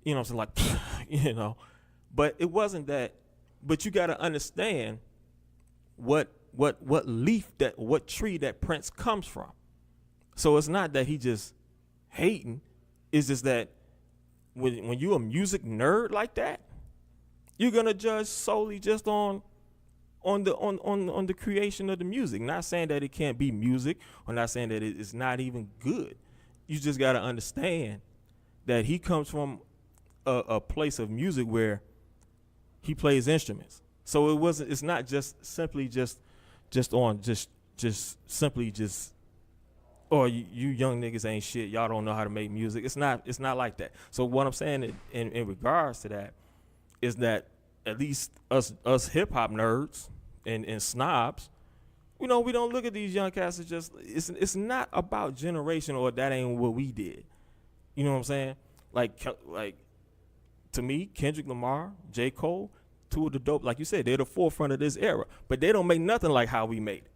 You know what I'm saying, like, you know, but it wasn't that. But you got to understand what tree that Prince comes from. So it's not that he just hating. It's just that when you a music nerd like that, you're gonna judge solely just on the creation of the music. Not saying that it can't be music, or not saying that it's not even good. You just gotta understand that he comes from a place of music where he plays instruments. So it's not just simply or you young niggas ain't shit, y'all don't know how to make music. It's not like that. So what I'm saying in regards to that is that at least us hip hop nerds and snobs, we don't look at these young cats as just it's not about generation or that ain't what we did. You know what I'm saying? Like to me, Kendrick Lamar, J. Cole, two of the dope, like you said, they're the forefront of this era, but they don't make nothing like how we made it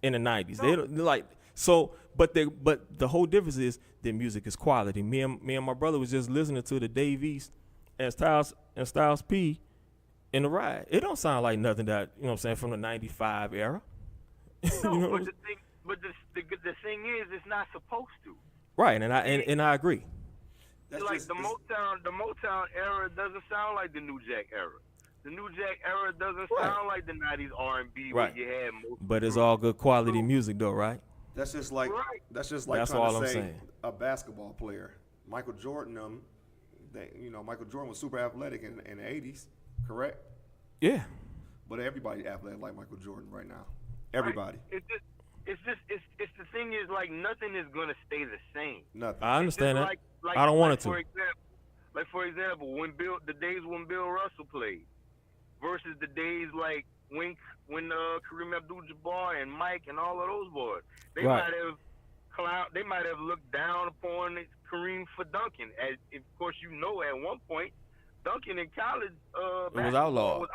in the 90s. No. They don't like so, but the whole difference is their music is quality. Me and my brother was just listening to the Dave East and Styles P in the ride. It don't sound like nothing that, you know what I'm saying, from the 95 era. No, you know but the thing is, it's not supposed to. Right, and I agree. That's like the Motown era doesn't sound like the New Jack era. The New Jack era doesn't sound like the 90s R&B where you had most. But it's all good quality music though, right? That's just like That's trying all to I'm say saying. A basketball player. Michael Jordan, Michael Jordan was super athletic in the 80s, correct? Yeah. But everybody athletic like Michael Jordan right now. Everybody. Right. It's the thing is, like, nothing is gonna stay the same. Nothing. I understand that. Like, I don't want it to. For example, the days when Bill Russell played versus the days like when Kareem Abdul-Jabbar and Mike and all of those boys, they might have looked down upon Kareem for dunking. As of course you know, at one point, dunking in college it was outlawed.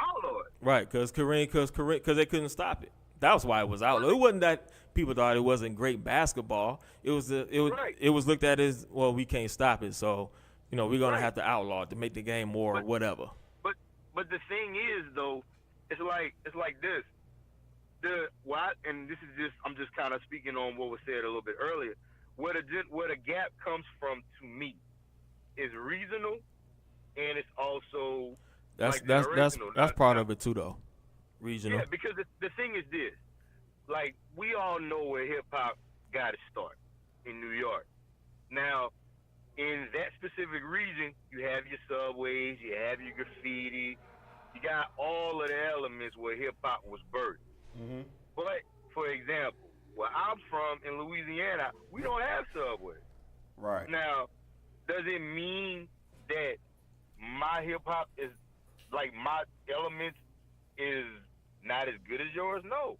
Right, because they couldn't stop it. That was why it was outlawed. It wasn't that people thought it wasn't great basketball. It was looked at as, well, we can't stop it, so we're gonna have to outlaw it to make the game more whatever. But the thing is, though, it's like this. And this is I'm just kind of speaking on what was said a little bit earlier. Where the gap comes from, to me, is regional, and it's also that's part of it too, though. Regional. Yeah, because the thing is this. Like, we all know where hip hop got its start, in New York. Now, in that specific region, you have your subways, you have your graffiti, you got all of the elements where hip hop was birthed. Mm-hmm. But, for example, where I'm from in Louisiana, we don't have subways. Right. Now, does it mean that my hip hop is, like, my elements is not as good as yours? No.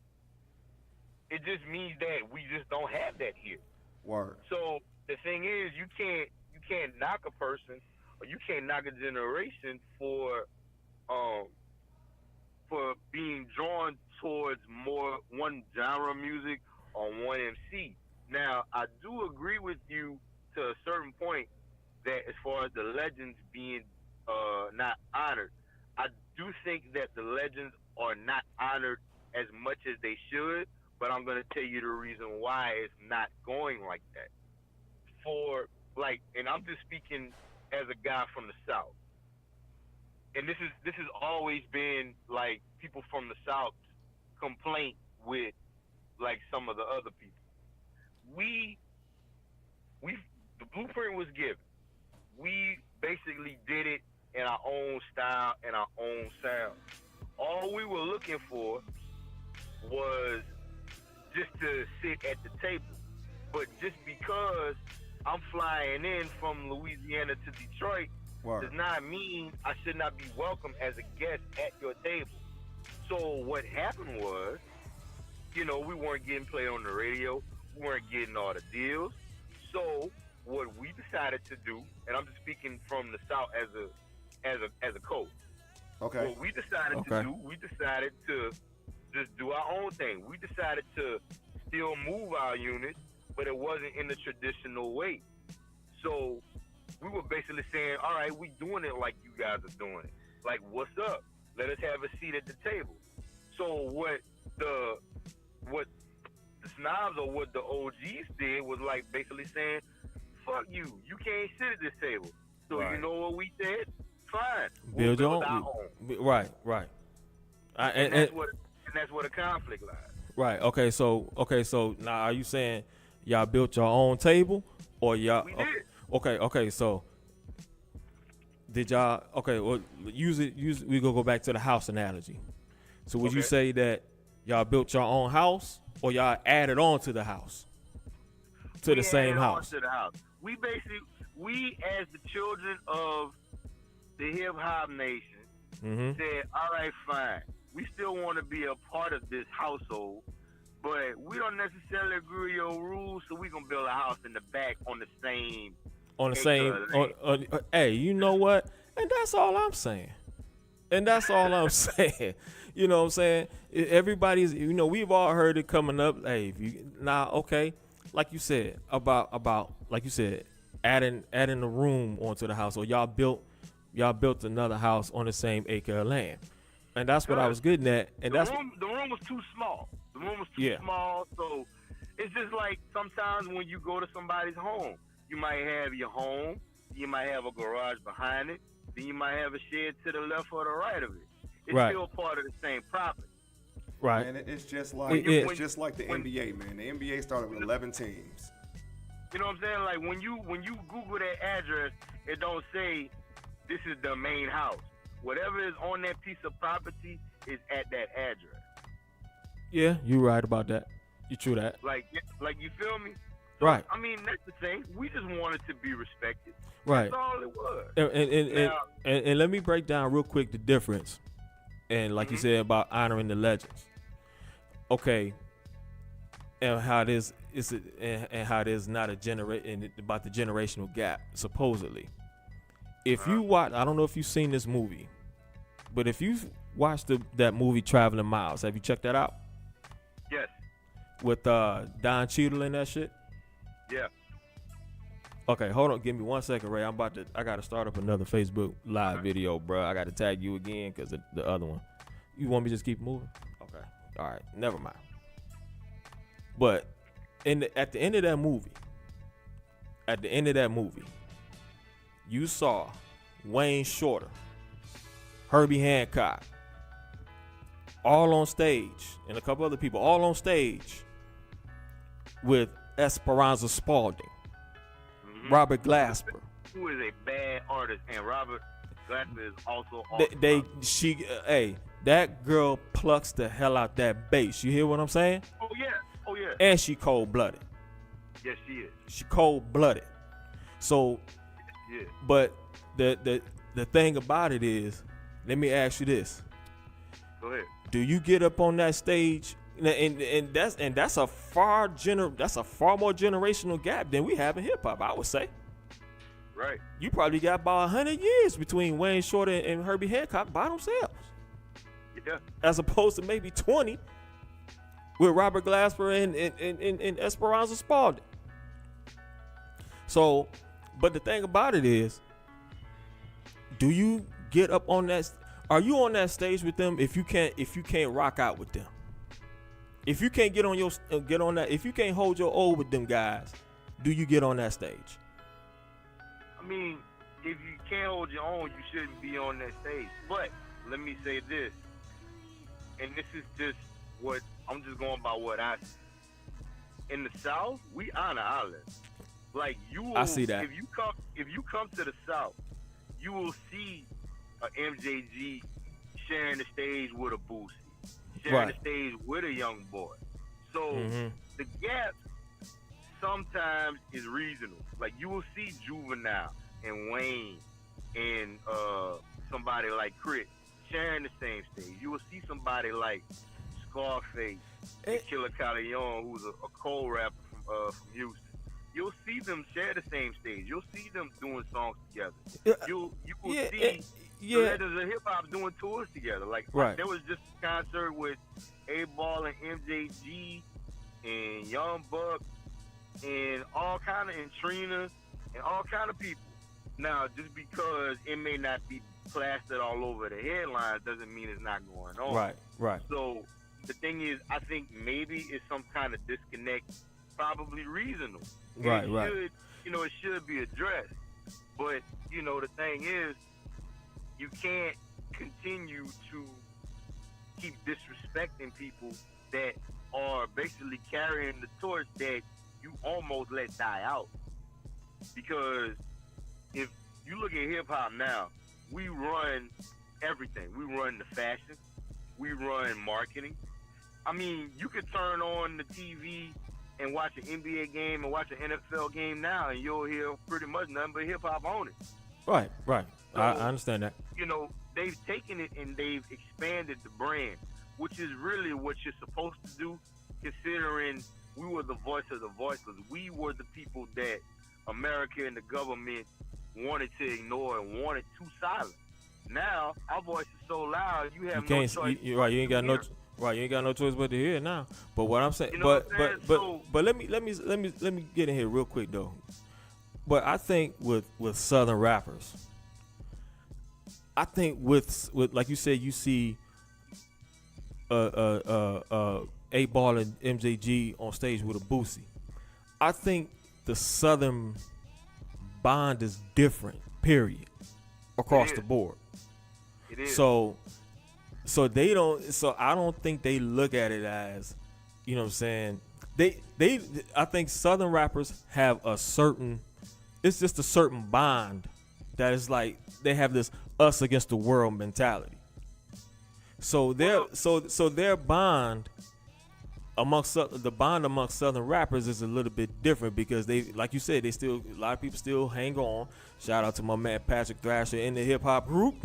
It just means that we just don't have that here. Word. So the thing is, you can't knock a person, or you can't knock a generation for being drawn towards more one genre of music or one MC. Now, I do agree with you to a certain point that as far as the legends being not honored, I do think that the legends are not honored as much as they should, but I'm going to tell you the reason why it's not going like that. And I'm just speaking as a guy from the South. And this has always been, like, people from the South complaint with, like, some of the other people. The blueprint was given. We basically did it in our own style and our own sound. All we were looking for was just to sit at the table. But just because I'm flying in from Louisiana to Detroit does not mean I should not be welcome as a guest at your table. So what happened was, we weren't getting played on the radio. We weren't getting all the deals. So what we decided to do, and I'm just speaking from the South as a coach. Okay. What we decided to just do our own thing. We decided to still move our unit, but it wasn't in the traditional way. So we were basically saying, all right, we doing it like you guys are doing it. Like, what's up? Let us have a seat at the table. So what the snobs or what the OGs did was, like, basically saying, fuck you. You can't sit at this table. So Right. you know what we said? Fine. Build your our own. own. Right. And that's where the conflict lies. Right. Okay. So now, are you saying y'all built your own table, or y'all? We did. Okay. So did y'all? Okay. Well, use it. We gonna go back to the house analogy. So would you Okay. say that y'all built your own house, or y'all added on to the house, to the same added on house? To the house. We as the children of the hip hop nation Mm-hmm. said, all right, fine. We still want to be a part of this household, but we don't necessarily agree with your rules, so we're going to build a house in the back on the same. On the same. Hey, you know what? And that's all I'm saying. You know what I'm saying? Everybody's, we've all heard it coming up. Hey, okay, like you said, about like you said, adding a room onto the house, or y'all built another house on the same acre of land. And that's what I was getting at. And the room was too small. The room was too small, so it's just like sometimes when you go to somebody's home, you might have your home, you might have a garage behind it, then you might have a shed to the left or the right of it. It's still part of the same property. Right. And it's just like the NBA, man. The NBA started with 11 teams. You know what I'm saying? Like when you Google that address, it don't say this is the main house. Whatever is on that piece of property is at that address. Yeah, you're right about that. You true that. Like you feel me? Right. I mean, that's the thing. We just wanted to be respected. Right. That's all it was. And let me break down real quick the difference. And like you said about honoring the legends. Okay. And how this is and how there's not about the generational gap, supposedly. If you watch, I don't know if you've seen this movie, but if you've watched that movie Traveling Miles, have you checked that out? Yes. With Don Cheadle and that shit? Yeah. Okay, hold on. Give me 1 second, Ray. I got to start up another Facebook live video, bro. I got to tag you again because the other one. You want me to just keep moving? Okay. All right. Never mind. But at the end of that movie, you saw Wayne Shorter, Herbie Hancock, all on stage, and a couple other people all on stage with Esperanza Spalding, Robert Glasper. Who is a bad artist, and Robert Glasper is also awesome. That girl plucks the hell out that bass. You hear what I'm saying? Oh yeah. And she cold-blooded. Yes, she is. She cold-blooded. So, yeah. But the thing about it is, let me ask you this. Go ahead. Do you get up on that stage, and that's a far more generational gap than we have in hip hop, I would say. Right. You probably got about 100 years between Wayne Shorter and Herbie Hancock by themselves. Yeah. As opposed to maybe 20 with Robert Glasper and Esperanza Spalding. So, but the thing about it is, do you get up on that? Are you on that stage with them if you can't rock out with them? If you can't get on that, if you can't hold your own with them guys, do you get on that stage? I mean, if you can't hold your own, you shouldn't be on that stage. But let me say this, and this is just what I'm just going by what I see. In the South, we honor our legends. Like you will, I see that. If you come to the South, you will see a MJG sharing the stage with a Boosie, sharing the stage with a Young Boy. So the gap sometimes is reasonable. Like you will see Juvenile and Wayne and somebody like Crit sharing the same stage. You will see somebody like Scarface and Killer Callejon, who's a cold rapper from Houston. You'll see them share the same stage. You'll see them doing songs together. You will see the legends of hip hop doing tours together. Like there was just a concert with A-Ball and MJG and Young Buck and all kind of, and Trina and all kind of people. Now, just because it may not be plastered all over the headlines doesn't mean it's not going on. Right. So the thing is, I think maybe it's some kind of disconnect, probably reasonable. Right. It should be addressed. But the thing is, you can't continue to keep disrespecting people that are basically carrying the torch that you almost let die out. Because if you look at hip hop now, we run everything. We run the fashion. We run marketing. I mean, you could turn on the TV and watch an NBA game and watch an NFL game now, and you'll hear pretty much nothing but hip hop on it. Right. So, I understand that. They've taken it and they've expanded the brand, which is really what you're supposed to do, considering we were the voice of the voiceless. We were the people that America and the government wanted to ignore and wanted to silence. Now our voice is so loud, you have no choice. You ain't got no. Right, you ain't got no choice but to hear it now. But what I'm saying, but let me get in here real quick though. But I think with Southern rappers, I think with like you said, you see A Ball and MJG on stage with a Boosie. I think the Southern bond is different, period, across the board. It is. So they don't. So I don't think they look at it as, you know what I'm saying. I think Southern rappers have a certain. It's just a certain bond that is like they have this us against the world mentality. So their bond amongst Southern rappers is a little bit different because they, like you said, a lot of people still hang on. Shout out to my man Patrick Thrasher in the hip hop group,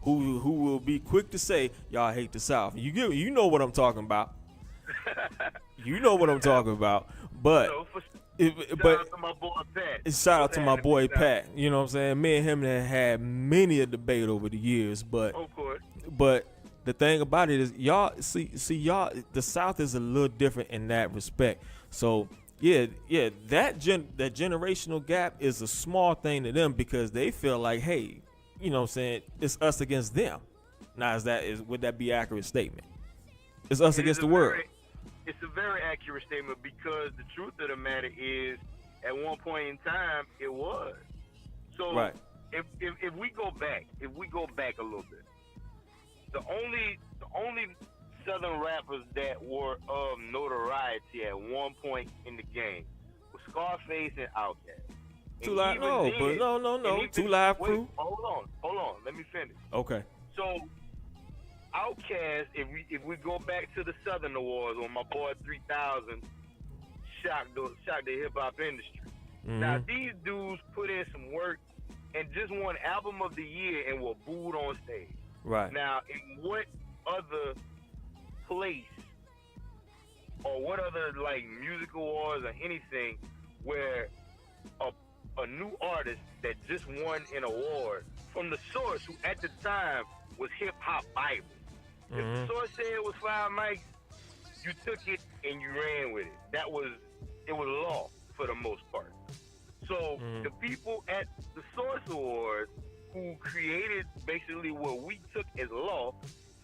who will be quick to say y'all hate the South. You know what I'm talking about. You know what I'm talking about. But shout out to my boy Pat. Shout out to my boy Pat. You know what I'm saying? Me and him have had many a debate over the years, but the thing about it is y'all see y'all, the South is a little different in that respect. So yeah, that generational gap is a small thing to them because they feel like, hey, you know what I'm saying, it's us against them. Now would that be an accurate statement? It's us against the world. It's a very accurate statement because the truth of the matter is, at one point in time, it was. So right. if we go back a little bit, the only Southern rappers that were of notoriety at one point in the game was Scarface and Outkast. Two Live, no. Two Live Crew. Hold on. Let me finish. Okay. So Outkast, if we go back to the Southern Awards when my boy 3000 shocked the hip hop industry. Mm-hmm. Now these dudes put in some work and just won Album of the Year and were booed on stage. Right. Now, in what other place or what other like music awards or anything where a new artist that just won an award from the source, who at the time was Hip Hop Bible. Mm-hmm. If the source said it was 5 mics, you took it and you ran with it. It was law for the most part. So the people at the Source Awards who created basically what we took as law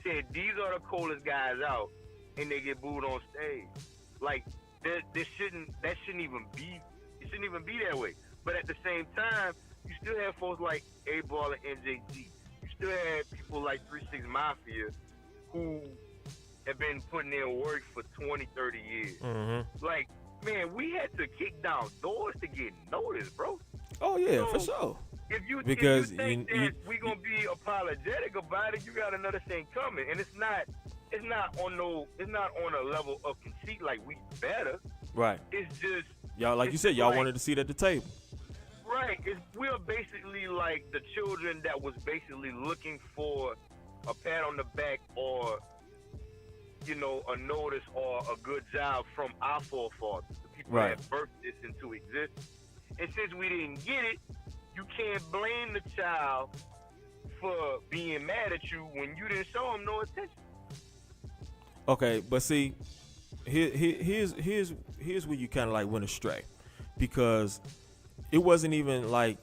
said these are the coolest guys out, and they get booed on stage. Like that shouldn't even be. It shouldn't even be that way. But at the same time, you still have folks like A Ball and MJG. You still have people like 3-6 Mafia who have been putting in work for 20, 30 years. Mm-hmm. Like, man, we had to kick down doors to get noticed, bro. Oh yeah, for sure. If you because think that we're gonna be apologetic about it, you got another thing coming, and it's not on a level of conceit like we better. Right. It's just y'all, like you said, y'all wanted a seat at the table. Right. We're basically like the children that was basically looking for a pat on the back or, you know, a notice or a good job from our forefathers, the people that birthed this into existence. And since we didn't get it, you can't blame the child for being mad at you when you didn't show him no attention. Okay, but see, here's where you kind of like went astray, because it wasn't even like,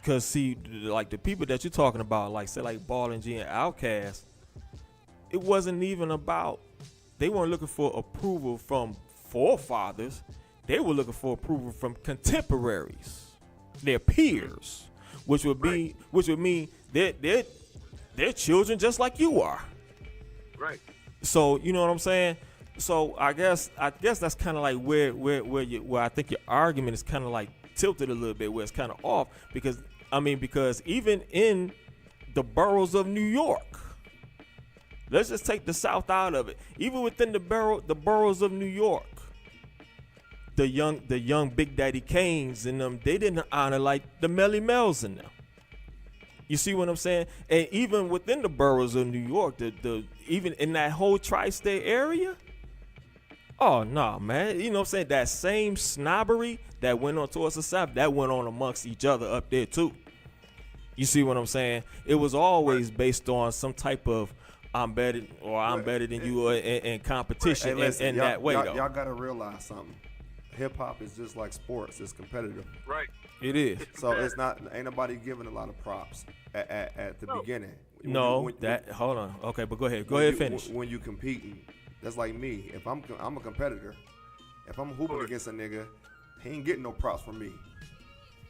because see, like the people that you're talking about, like say like Ball and G and Outkast, it wasn't even about, they weren't looking for approval from forefathers, they were looking for approval from contemporaries. their peers, which would mean they're children just like you are. Right. So you know what I'm saying. So I guess that's kind of like where I think your argument is kind of like tilted a little bit, where it's kind of off, because even in the boroughs of New York, let's just take the South out of it. Even within the boroughs of New York, the young Big Daddy Kanes and them, they didn't honor like the Melly Mel's and them. You see what I'm saying? And even within the boroughs of New York, even in that whole tri-state area, oh no, man. You know what I'm saying? That same snobbery that went on towards the South, that went on amongst each other up there too. You see what I'm saying? It was always based on some type of I'm better than you in competition. Hey, listen, in that way, though. Y'all gotta realize something. Hip hop is just like sports; it's competitive. Right. It is. So it's not. Ain't nobody giving a lot of props at the beginning. Hold on. Okay, but go ahead. Go ahead, finish. When you competing, that's like me. If I'm a competitor, if I'm hooping against a nigga, he ain't getting no props from me.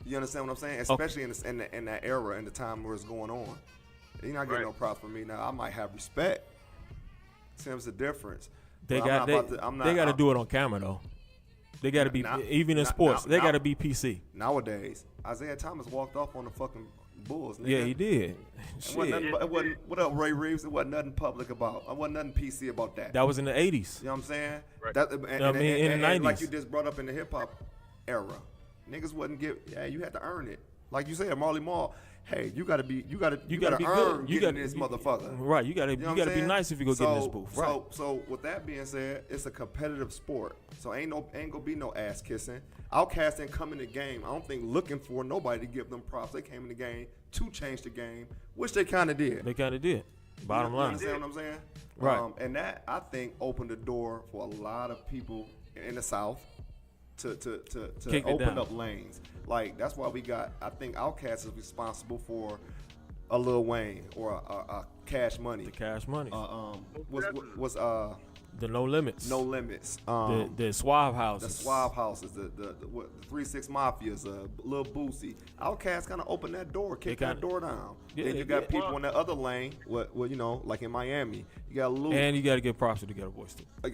You understand what I'm saying? Especially in that era, in the time where it's going on. He not getting no props from me. Now I might have respect. Seems the difference. They got to do it on camera though. They got to be even in sports. They got to be PC nowadays. Isaiah Thomas walked off on the fucking Bulls. Nigga. Yeah, he did. It wasn't. What up, Ray Reeves? It wasn't nothing public about. It wasn't nothing PC about that. That was in the 80s. You know what I'm saying? Right. In the 90s, like you just brought up in the hip hop era, niggas wasn't give. Yeah, you had to earn it. Like you said, Marley Marl. Hey, you gotta earn getting this motherfucker. Right, you gotta be nice if you go get in this booth. Right. So with that being said, it's a competitive sport. So ain't gonna be no ass kissing. Outkast didn't come in the game, I don't think looking for nobody to give them props. They came in the game to change the game, which they kind of did. Bottom line. You understand what I'm saying? Right. And that I think opened the door for a lot of people in the South to open up lanes. Like that's why I think Outkast is responsible for a Lil Wayne or a Cash Money. The Cash Money. Was the No Limits. No Limits. The Suave Houses. The Suave Houses. The 3-6 Mafias. Lil Boosie. Outkast kind of opened that door, kicked that door down. Yeah, then you got people in that other lane. Well, you know, like in Miami, you got Lil. And you got to give props to the Ghetto Boys too. Like,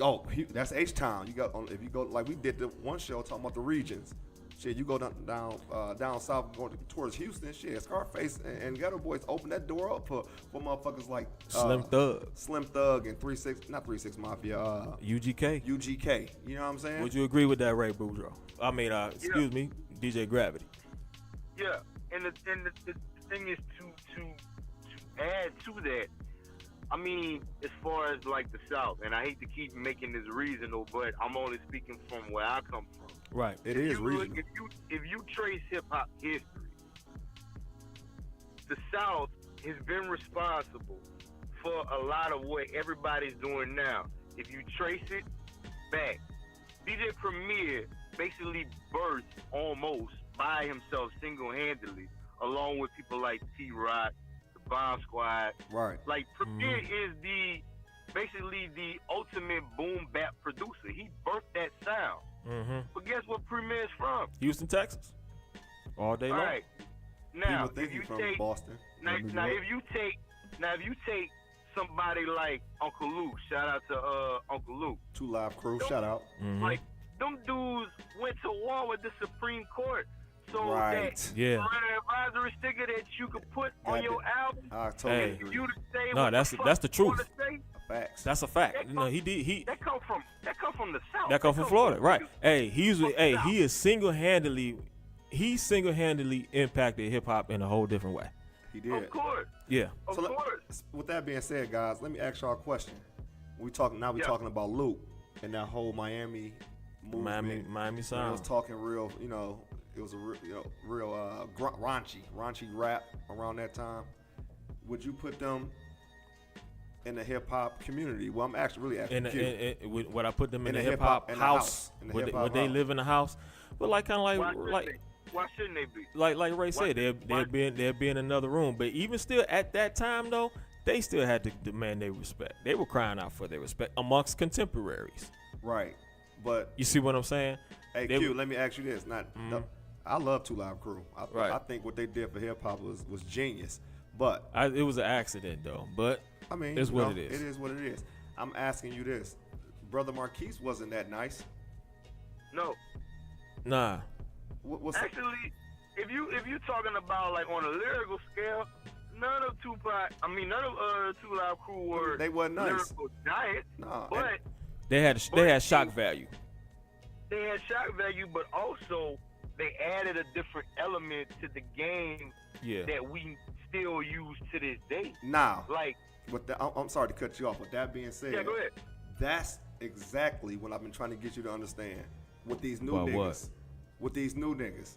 that's H-Town. You got if you go like we did the one show talking about the regions. Shit, you go down south, going towards Houston. Shit, Scarface and Ghetto Boys open that door up for motherfuckers like Slim Thug, and 3-6 Mafia. UGK. You know what I'm saying? Would you agree with that, Ray Boudreaux? I mean, excuse me, DJ Gravity. Yeah, and the thing is to add to that. I mean, as far as like the South, and I hate to keep making this reasonable, but I'm only speaking from where I come from. Right. It is reasonable. If you trace hip hop history, the South has been responsible for a lot of what everybody's doing now. If you trace it back, DJ Premier basically birthed almost by himself single-handedly, along with people like T-Rock, the Bomb Squad. Right. Like Premier is basically the ultimate boom bap producer. He birthed that sound. Mm-hmm. But guess what Premier is from? Houston, Texas. All day long. All right. Now, people think if you from take Boston. now if you take somebody like Uncle Luke, shout out to Uncle Luke. 2 Live Crew, shout out. Mm-hmm. Like them dudes went to war with the Supreme Court. So Right. that Yeah. advisory sticker that you could put on your album. I totally Hey. agree. You to say No, what that's the fuck the you wanna truth. say, Facts. That's a fact. You know, he that come from the South. That come from Florida, right? Hey, he is single-handedly impacted hip hop in a whole different way. He did. Of course. Yeah. Of course. With that being said, guys, let me ask y'all a question. We talking about Luke and that whole Miami movement. Miami It was sound. talking real, it was a real raunchy rap around that time. Would you put them in the hip hop community? Well, I'm actually really asking you. Would I put them in the the hip hop house? In the Would hip-hop they house. live in the house? But like kind of Why shouldn't they be? like Ray said, they'd be in another room. But even still, at that time though, they still had to demand their respect. They were crying out for their respect amongst contemporaries. Right, but You see what I'm saying? hey, They- Q, let me ask you this. I love 2 Live Crew. I think what they did for hip hop was genius. But it was an accident though. But I mean, it's what it is. It is what it is. I'm asking you this. Brother Marquise wasn't that nice. No. Nah. Actually, if you talking about like on a lyrical scale, none of 2 Live Crew were they weren't nice. Lyrical giants. No, but they had shock value. They had shock value, but also they added a different element to the game that we still use to this day. Now, like, I'm sorry to cut you off. With that being said, go ahead. That's exactly what I've been trying to get you to understand. With these new niggas. With these new niggas.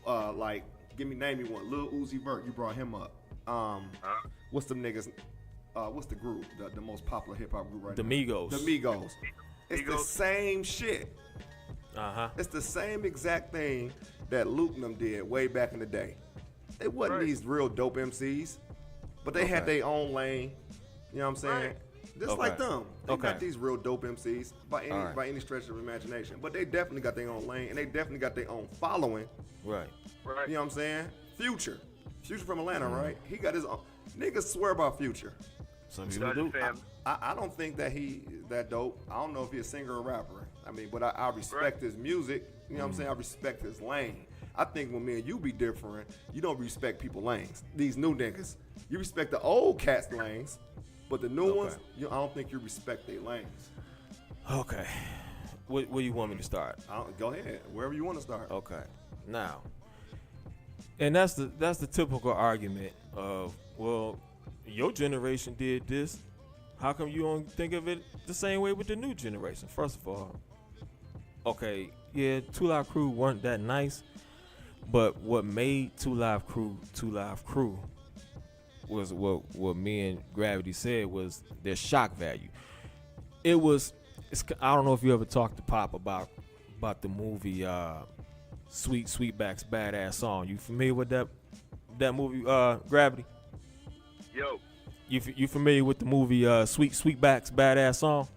Like, name me one. Lil Uzi Vert, you brought him up. What's them niggas? What's the group? The most popular hip hop group right now? The Migos. It's the same shit. It's the same exact thing that Luke and them did way back in the day. They wasn't these real dope MCs, but they had their own lane. You know what I'm saying? Just like them. They got these real dope MCs by any stretch of imagination. But they definitely got their own lane, and they definitely got their own following. Right. You know what I'm saying? Future from Atlanta, right? He got his own. Niggas swear about Future. Some people do. I don't think that he that dope. I don't know if he's a singer or rapper. I mean, but I respect his music. You know what I'm saying? I respect his lane. I think when me and you be different, you don't respect people's lanes. These new niggas. You respect the old cats' lanes, but the new ones, I don't think you respect their lanes. Okay. Where you want me to start? Go ahead. Wherever you want to start. Okay. Now, and that's the typical argument of, well, your generation did this. How come you don't think of it the same way with the new generation? First of all, okay, 2 Live Crew weren't that nice, but what made 2 Live Crew was what me and Gravity said was their shock value. I don't know if you ever talked to Pop about the movie Sweetback's Badass Song. You familiar with that movie, Gravity? Yo. You familiar with the movie Sweetback's Badass Song?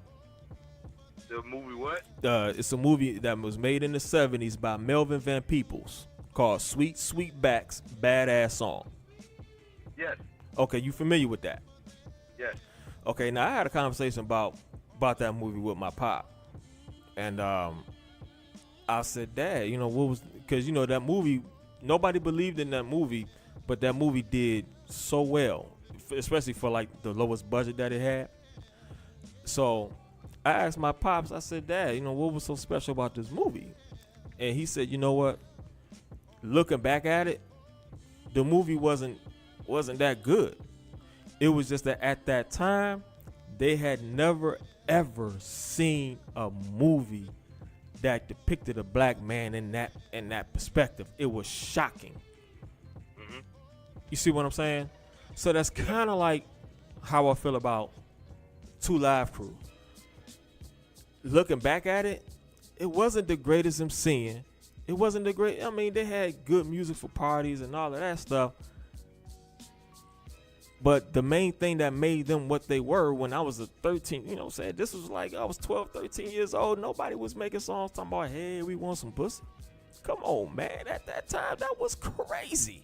The movie what? It's a movie that was made in the 70s by Melvin Van Peebles called Sweetback's Badass Song. Yes. Okay, you familiar with that? Yes. Okay, now I had a conversation about that movie with my pop. And I said, Dad, what was, because that movie, nobody believed in that movie, but that movie did so well, especially for like the lowest budget that it had. So I asked my pops, I said, Dad, what was so special about this movie? And he said, you know what? Looking back at it, the movie wasn't that good. It was just that at that time, they had never ever seen a movie that depicted a black man in that perspective. It was shocking. Mm-hmm. You see what I'm saying? So that's kind of like how I feel about 2 Live Crew. Looking back at it, it wasn't the greatest MCing. It wasn't the great. I mean, they had good music for parties and all of that stuff. But the main thing that made them what they were when I was a 13, this was like I was 12, 13 years old. Nobody was making songs talking about, hey, we want some pussy. Come on, man. At that time, that was crazy.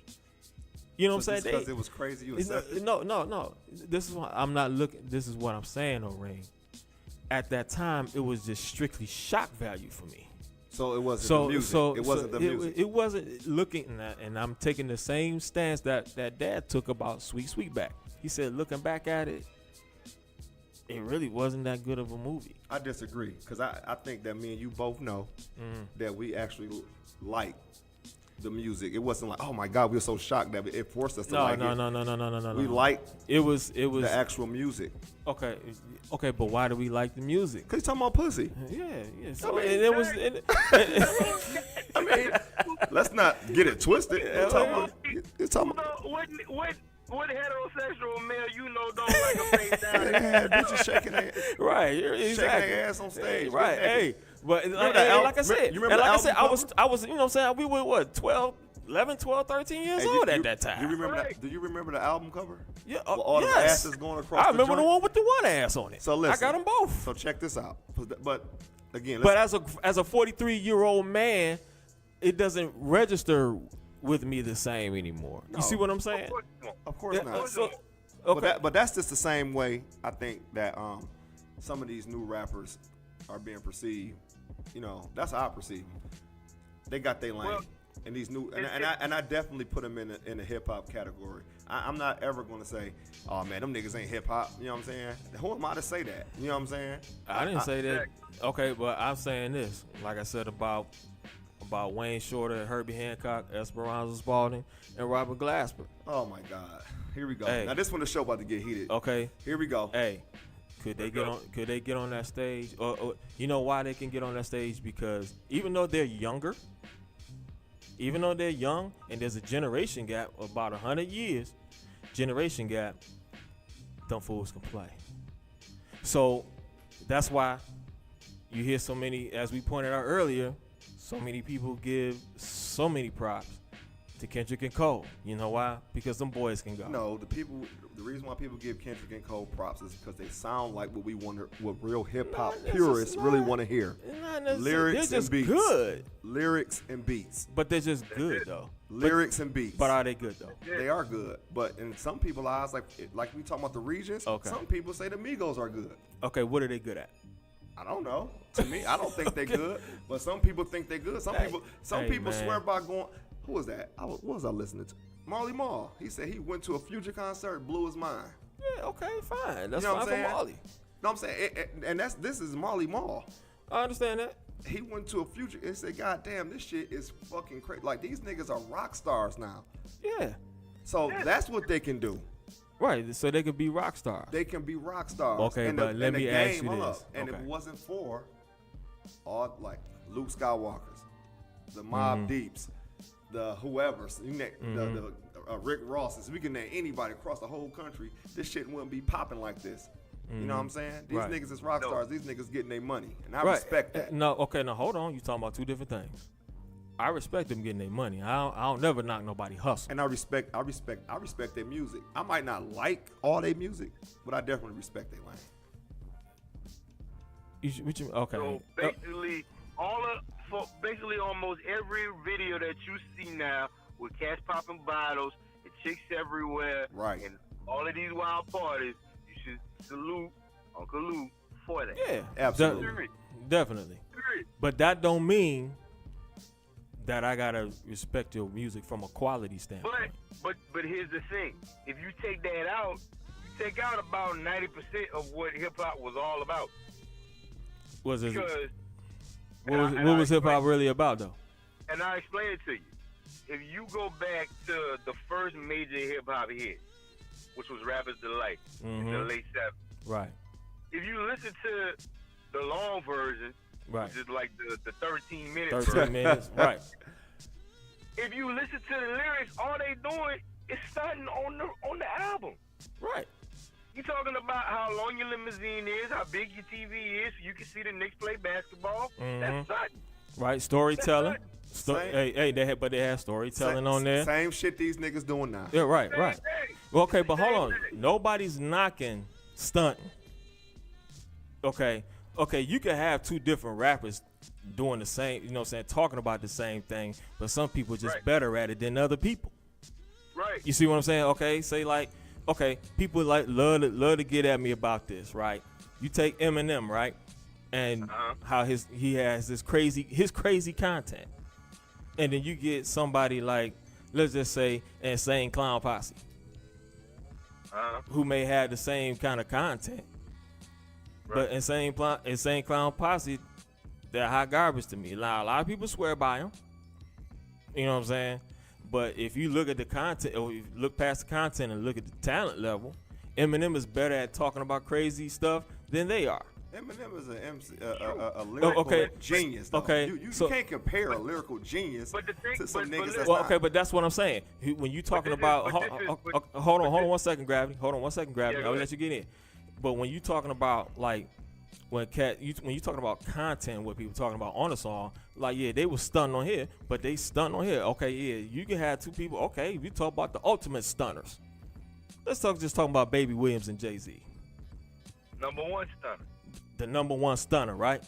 You know what I'm saying? Because it was crazy. You accepted? No. This is what I'm not looking. This is what I'm saying, Ring. At that time, it was just strictly shock value for me. So it wasn't the music. It wasn't the music. It wasn't looking, and I'm taking the same stance that Dad took about Sweetback. He said, looking back at it, it really wasn't that good of a movie. I disagree, because I think that me and you both know that we actually like the music. It wasn't like, oh my God, we were so shocked that it forced us to like it. No. We liked it was the actual music. Okay, but why do we like the music? Because you're talking about pussy. Yeah. So I mean, let's not get it twisted. It's talking about what heterosexual male don't like a face down? Yeah, bitches shaking their right, exactly. Shaking their ass on stage. Right, hey. But like I said, you remember I was, we were what, 11, 12, 13 years old at that time. You remember that? Do you remember the album cover? Yeah, with all the asses going across. I remember the one with the one ass on it. So listen, I got them both. So check this out. But again, as a 43-year-old man, it doesn't register with me the same anymore. No. You see what I'm saying? Of course not. So, okay. But that's just the same way I think that some of these new rappers are being perceived. You know, that's how I perceive them. They got their lane. And these new, and I definitely put them in the hip hop category. I'm not ever going to say, oh man, them niggas ain't hip hop. You know what I'm saying? Who am I to say that? You know what I'm saying? I didn't say that. Okay, but I'm saying this. Like I said about Wayne Shorter, Herbie Hancock, Esperanza Spalding, and Robert Glasper. Oh my God. Here we go. Hey. Now this one the show about to get heated. Okay. Here we go. Hey, could they get on that stage? Or you know why they can get on that stage? Because even though they're young, and there's a generation gap of about 100 years, generation gap, them fools can play. So that's why you hear so many, as we pointed out earlier, so many people give so many props to Kendrick and Cole. You know why? Because them boys can go. No, the reason why people give Kendrick and Cole props is because they sound like what real hip hop purists really want to hear. Lyrics and beats. Good. Lyrics and beats. But they're just good though. Lyrics and beats. But are they good though? They are good. But in some people's eyes, like we talking about the regions, Okay. Some people say the Migos are good. Okay, what are they good at? I don't know. To me, I don't think they're good. But some people think they're good. Some people man. swear by going. Who was that? What was I listening to? Marley Marl. He said he went to a Future concert, blew his mind. Yeah, okay, fine. That's You know what fine I'm for saying? Marley. No, I'm saying, and this is Marley Marl. I understand that. He went to a Future and said, God damn, this shit is fucking crazy. Like, these niggas are rock stars now. Yeah. So that's what they can do. Right, so they could be rock stars. They can be rock stars. Okay, and but let me ask you hold this. up, and Okay. if it wasn't for all like Luke Skywalkers, the Mobb Deeps, the whoever's, the Rick Rosses, we can name anybody across the whole country, this shit wouldn't be popping like this. You know what I'm saying? These Right. niggas is rock stars. These niggas getting their money, and I Right. respect that. No, okay, now hold on. You talking about two different things. I respect them getting their money. I don't never knock nobody hustle. And I respect their music. I might not like all their music, but I definitely respect their lane. Okay. So basically, basically almost every video that you see now with cats popping bottles and chicks everywhere, Right. and all of these wild parties, you should salute Uncle Luke for that. Yeah, Absolutely. definitely. Period. But that don't mean that I gotta respect your music from a quality standpoint. But here's the thing: if you take that out, you take out about 90% of what hip hop was all about. What Because was hip hop really about though? And I'll explain it to you. If you go back to the first major hip hop hit, which was Rapper's Delight in the late 70s, Right. if you listen to the long version, Right. which is like the 13-minute 13 version, minutes. Right. if you listen to the lyrics, all they doing is starting on the album. Right. You talking about how long your limousine is, how big your TV is, so you can see the Knicks play basketball. That's something. Right. Storytelling. Same. They have storytelling on there. Same shit these niggas doing now. Yeah. Right. Same Right. thing. Well, okay, but hold on. Same thing. Nobody's knocking stunting. Okay. Okay, you can have two different rappers doing the same, you know what I'm saying, talking about the same thing, but some people just Right. better at it than other people. Right. You see what I'm saying? Okay, say like, okay, people like love to get at me about this, right? You take Eminem, right? And how he has his crazy content. And then you get somebody like, let's just say, Insane Clown Posse, who may have the same kind of content. Right. But Insane Clown Posse, they're hot garbage to me. A lot of people swear by them. You know what I'm saying? But if you look at the content, or if you look past the content and look at the talent level, Eminem is better at talking about crazy stuff than they are. Eminem is a lyrical genius. Though. Okay, You so- can't compare a lyrical genius But the thing- to some but niggas listen- that's Well, not. okay, but that's what I'm saying. When you talking this is- about, but this is- hold on 1 second, Gravity. Hold on 1 second, Gravity. Yeah, go I'll ahead. let you get in. But when you talking about like when you talking about content, what people talking about on the song, like yeah, they was stunting on here, but they stunned on here. Okay, yeah, you can have two people. Okay, we talk about the ultimate stunners. Let's just talking about Baby Williams and Jay-Z. Number one stunner. The number one stunner, right?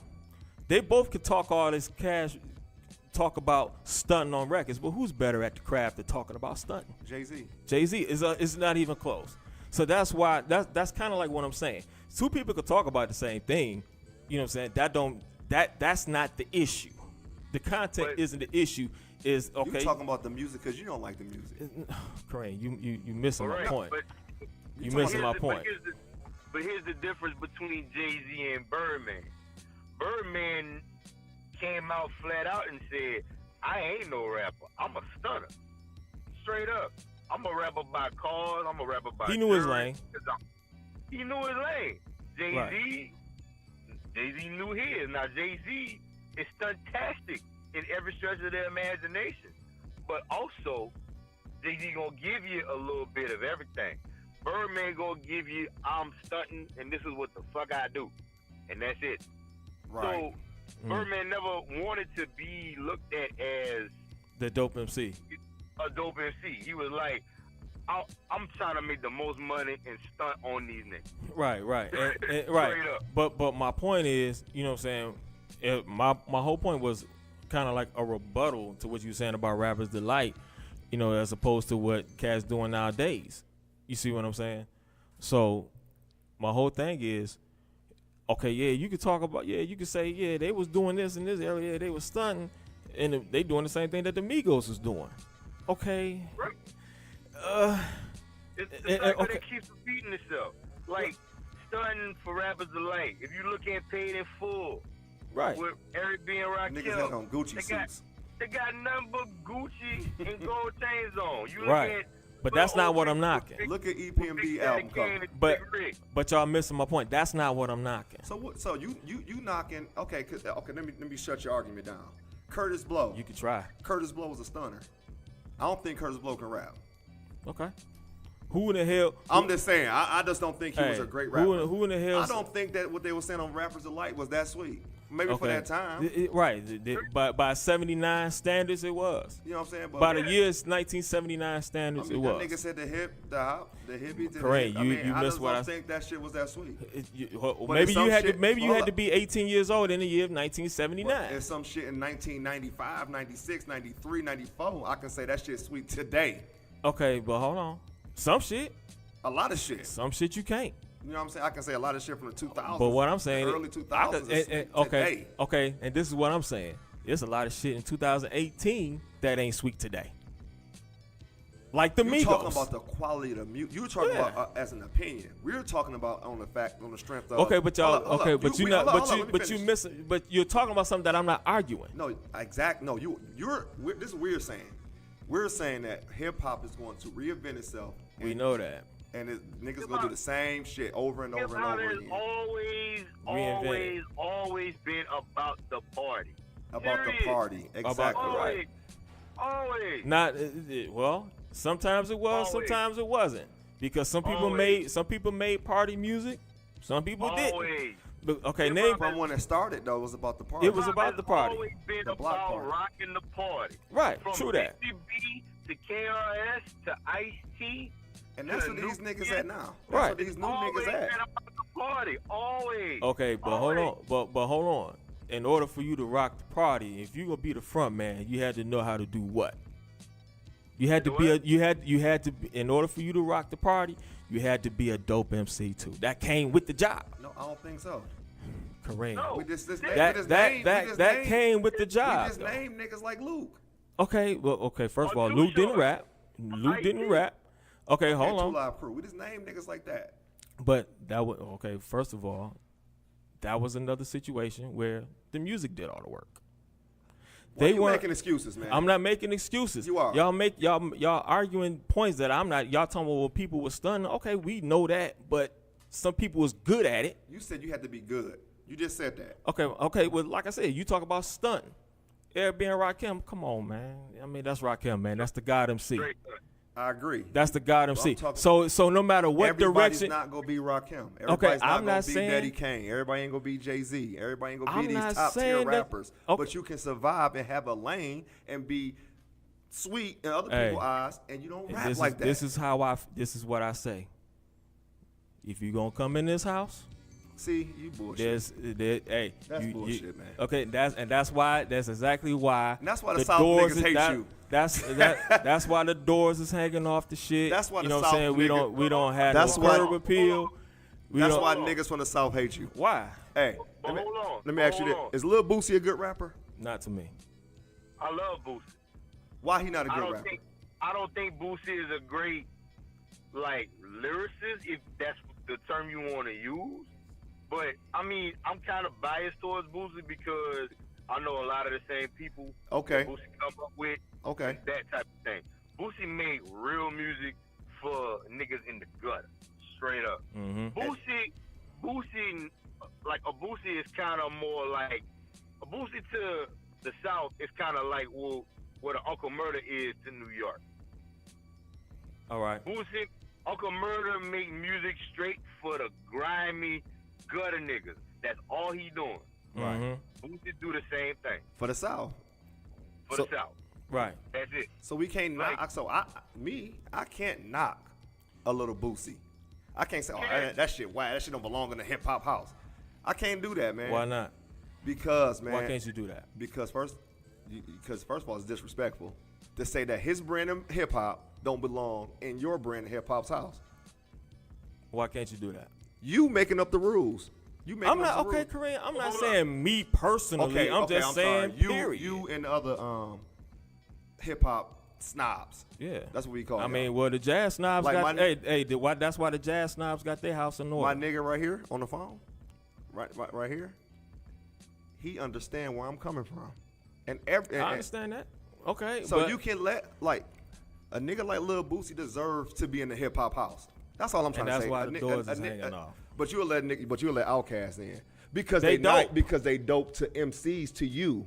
They both could talk all this talk about stunting on records, but who's better at the craft of talking about stunting? Jay-Z. Jay-Z is not even close. So that's why that's kind of like what I'm saying. Two people could talk about the same thing. You know what I'm saying? That's not the issue. The content isn't the issue. Is okay. You talking about the music because you don't like the music. Kareem, you missing my point. You missing my point. But here's the difference between Jay-Z and Birdman. Birdman came out flat out and said, I ain't no rapper. I'm a stunner. Straight up. I'm a rapper by cars. I'm a rapper by He knew his lane. He knew his lane. Jay-Z knew his. Now, Jay-Z is stuntastic in every stretch of their imagination. But also, Jay-Z gonna give you a little bit of everything. Birdman gonna give you, I'm stunting, and this is what the fuck I do. And that's it. Right. So, Birdman never wanted to be looked at as the dope MC. A dope MC. He was like, I'm trying to make the most money and stunt on these niggas. Right. And right. But my point is, you know what I'm saying? My whole point was kind of like a rebuttal to what you were saying about Rapper's Delight, you know, as opposed to what Cat's doing nowadays. You see what I'm saying? So my whole thing is, okay, yeah, you could talk about, you could say, yeah, they was doing this in this area, they was stunting, and they doing the same thing that the Migos was doing. Okay. Right. It's the fact that it keeps repeating itself. Like, stunting for Rapper's Delight. If you look at Paid in Full, right, with Eric B. and Rakim, niggas had on Gucci suits. They got nothing but Gucci and gold chains on. You look right. at, but that's not what I'm knocking. Look at EPMD album cover. But y'all missing my point. That's not what I'm knocking. So what? So you knocking? Okay, let me shut your argument down. Curtis Blow. You can try. Curtis Blow was a stunner. I don't think Curtis Blow can rap. Okay. Who in the hell? I'm just saying. I just don't think he was a great rapper. Who in the hell? I don't think that what they were saying on Rappers Delight was that sweet. Maybe for that time. Right. By 79 standards, it was. You know what I'm saying? But by the year's 1979 standards, it was. That nigga said the hip, the hop, the hippie. Correct. You missed what I think that shit was that sweet. Maybe you had to be 18 years old in the year of 1979. There's some shit in 1995, 96, 93, 94. I can say that shit's sweet today. Okay, but hold on. Some shit. A lot of shit. Some shit you can't. You know what I'm saying? I can say a lot of shit from the 2000s. But what I'm saying, the early 2000s. Okay, and this is what I'm saying. There's a lot of shit in 2018 that ain't sweet today. Like the Migos. You're talking about the quality of the music. You're talking about as an opinion. We're talking about on the strength of. Okay, but y'all. But you're talking about something that I'm not arguing. No, exact. No, this is what we're saying. We're saying that hip hop is going to reinvent itself. We know that. And niggas gonna do the same shit over and over and over again. Always been about the party. About the party, exactly right. Always. Not well. Sometimes it was, sometimes it wasn't. Because some people made party music, some people didn't. But, okay, name from when it started though, it was about the party. It was about the party. Always been the block about party. Rocking the party. Right, from true that. B to KRS to Ice-T. And that's what these niggas at now. That's right. what these new niggas at. About the party, always. Okay, but hold on. But hold on. In order for you to rock the party, if you gonna be the front man, you had to know how to do what? You had to be in order for you to rock the party, you had to be a dope MC too. That came with the job. No, I don't think so. Kareem. No. That came with the job. We just named niggas like Luke. Okay, well, first of all, Luke didn't rap. Okay, hold on. We just named niggas like that. But that was okay. First of all, that was another situation where the music did all the work. They weren't making excuses, man. I'm not making excuses. You are. Y'all arguing points that I'm not. Y'all talking about what people were stunning. Okay, we know that, but some people was good at it. You said you had to be good. You just said that. Okay. Well, like I said, you talk about stunting. Eric B. and Rakim, come on, man. I mean, that's Rakim, man. That's the God MC. I agree. That's the God MC. So no matter what everybody's direction, not gonna be Rakim. Everybody's not gonna be saying Daddy Kane. Everybody ain't gonna be Jay-Z. Everybody ain't gonna be these top tier rappers. But you can survive and have a lane and be sweet in other people's eyes, and you don't rap like that. This is what I say. If you gonna come in this house, See, you bullshit. Hey, That's bullshit, man. Okay, that's why. That's exactly why. And that's why the South niggas hate you. That's why the doors is hanging off the shit. That's why you the know South what I'm saying. We don't have that's no why- curb appeal. That's why niggas from the South hate you. Why? Hey, But hold on. let me ask you this: Is Lil Boosie a good rapper? Not to me. I love Boosie. Why he not a I good don't rapper? think I don't think Boosie is a great like lyricist, if that's the term you want to use. But I mean, I'm kind of biased towards Boosie because I know a lot of the same people Okay. that Boosie come up with, Okay. that type of thing. Boosie made real music for niggas in the gutter, straight up. Mm-hmm. Boosie, like a Boosie is kind of more like a Boosie to the South is kind of like what an Uncle Murder is to New York. All right. Boosie, Uncle Murder make music straight for the grimy gutter niggas. That's all he doing. Right. Mm-hmm. Boosie do the same thing For the South. for So- the South. Right. That's it. So we can't knock. So I can't knock a little Boosie. I can't say, oh, that shit whack. That shit don't belong in the hip hop house. I can't do that, man. Why not? Because, man. Why can't you do that? Because first of all, it's disrespectful to say that his brand of hip hop don't belong in your brand of hip hop's house. Why can't you do that? You making up the rules. You making I'm up not the okay, rules. Kareem. I'm not Hold saying me personally. I'm just saying sorry. period. You and the other hip hop snobs. Yeah, That's what we call. I y'all. mean, well, the jazz snobs Like got. my- That's why the jazz snobs got their house in my order. nigga right here on the phone, right here. He understand where I'm coming from, and I understand that. Okay, so but, you can let like a nigga like Lil Boosie deserves to be in the hip hop house. That's all I'm trying and to that's say. why A the ni- doors a- is a- hanging a- off. But you'll let Outkast in because They know dope. because they dope to MCs to you.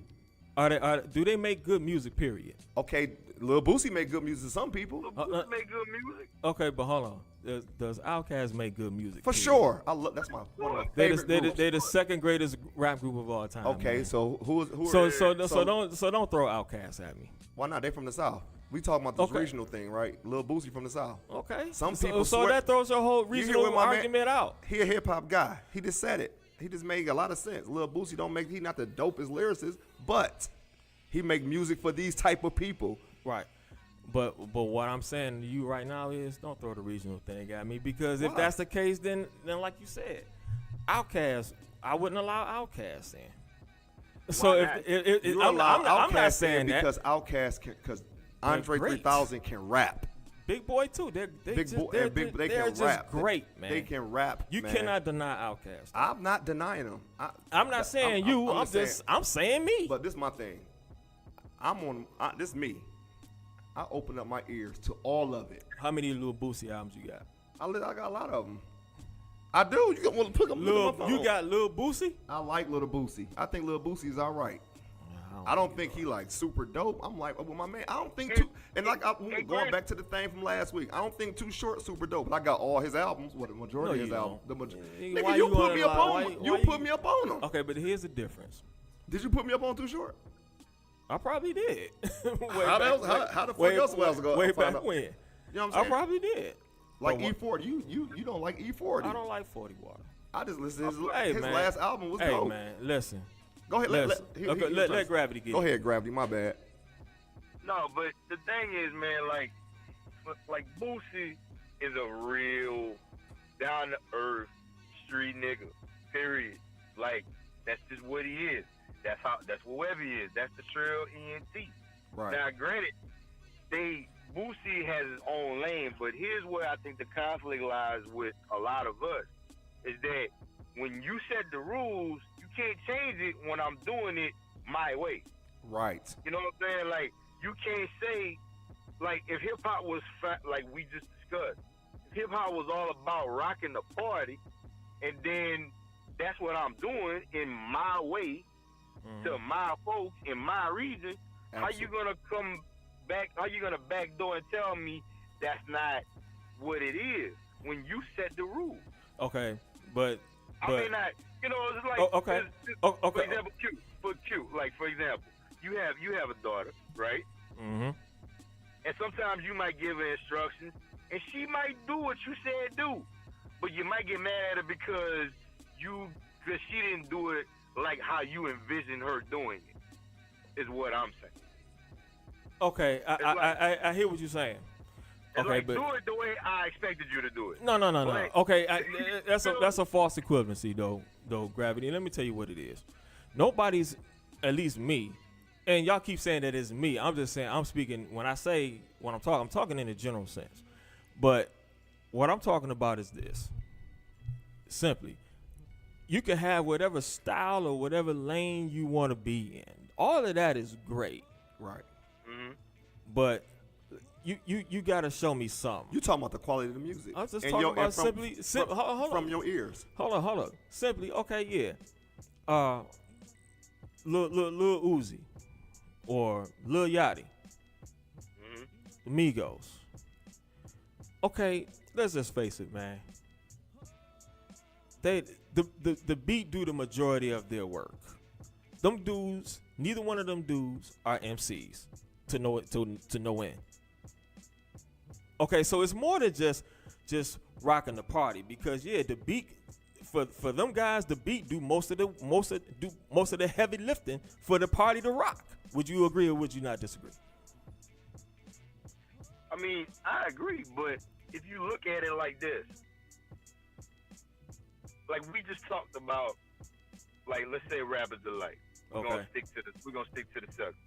Do they make good music? Period. Okay, Lil Boosie make good music to some people Boosie make good music. Okay, but hold on. Does Outkast make good music? for period? sure. I love that's my one of my favorite groups. They're the second greatest rap group of all time. Okay, man. so who So are don't throw Outkast at me. why not? They from the South. We talking about this Okay. regional thing, right? Lil Boosie from the South. Okay. Some So- people so swear- that throws your whole You hear regional what my man- argument out. He a hip hop guy. He just said it. He just made a lot of sense. Lil Boosie he not the dopest lyricist, but he make music for these type of people. Right. But what I'm saying to you right now is don't throw the regional thing at me, because if Why? that's the case, then like you said, Outkast, I wouldn't allow Outkast in. So not? You I'm allow not Outkast saying in that. because Outkast because Andre great. 3000 can rap. Big Boy too. They're They they're can just rap. great, man. They can rap. You man. cannot deny Outkast. I'm not denying them. I'm not saying you. I'm saying- I'm saying me. But this is my thing. This is me. I open up my ears to all of it. How many Lil Boosie albums you got? I got a lot of them. I do. You want to put them on my phone. You got Lil Boosie? I like Lil Boosie. I think Lil Boosie is all right. I don't think he like super dope. I'm like, well, my man, I don't think too. And like, going back to the thing from last week, I don't think Too Short super dope. But I got all his albums. What the majority No, of his you albums? don't. Nigga, Why you you put wanna me up lie? on. Why You you- put me up on him. Okay, but here's the difference. Did you put me up on Too Short? I probably did. How the fuck else was I gonna way find back out? when? You know what I I'm saying? probably did. Like But E40. You don't like E40. I don't like 40 Water. I just listened to Hey, his man. last album was Hey dope. man, listen. Go ahead. Let Gravity get Go it. ahead, Gravity. My bad. No, but the thing is, man, like Boosie is a real down to earth street nigga. Period. Like that's just what he is. That's whoever he is. That's the trail ENT. Right. Now, granted, Boosie has his own lane, but here's where I think the conflict lies with a lot of us is that when you set the rules, you can't change it when I'm doing it my way. Right. You know what I'm saying? Like, you can't say, like, if hip-hop was, like we just discussed, if hip-hop was all about rocking the party, and then that's what I'm doing in my way to my folks in my region, how you gonna come back, how you gonna backdoor and tell me that's not what it is when you set the rules? Okay, but I mean, you know, it's like, okay. For example, for example, you have a daughter, right? Mm-hmm. And sometimes you might give her instructions, and she might do what you said do, but you might get mad at her because because she didn't do it like how you envisioned her doing it, is what I'm saying. Okay, I hear what you're saying. It's Okay, like, but do it the way I expected you to do it. no. Like, Okay, that's a false equivalency though, Gravity. Let me tell you what it is. Nobody's, at least me, and y'all keep saying that it's me. I'm just saying, I'm speaking, when I say when I'm talking in a general sense. But what I'm talking about is this. Simply, you can have whatever style or whatever lane you want to be in. All of that is great. Right. Mm-hmm. But you got to show me something. You talking about the quality of the music. I'm just and talking your, about and simply hold from on. your ears. Hold on. Simply, okay, yeah. Lil Uzi or Lil Yachty, Mm-hmm. Migos. Okay, let's just face it, man. The beat do the majority of their work. Them dudes, neither one of them dudes are MCs to no end. Okay, so it's more than just rocking the party, because yeah, the beat for them guys, the beat do most of the heavy lifting for the party to rock. Would you agree or would you not disagree? I mean, I agree, but if you look at it like this, like we just talked about, like let's say Rapper's Delight. We're gonna stick to the subject.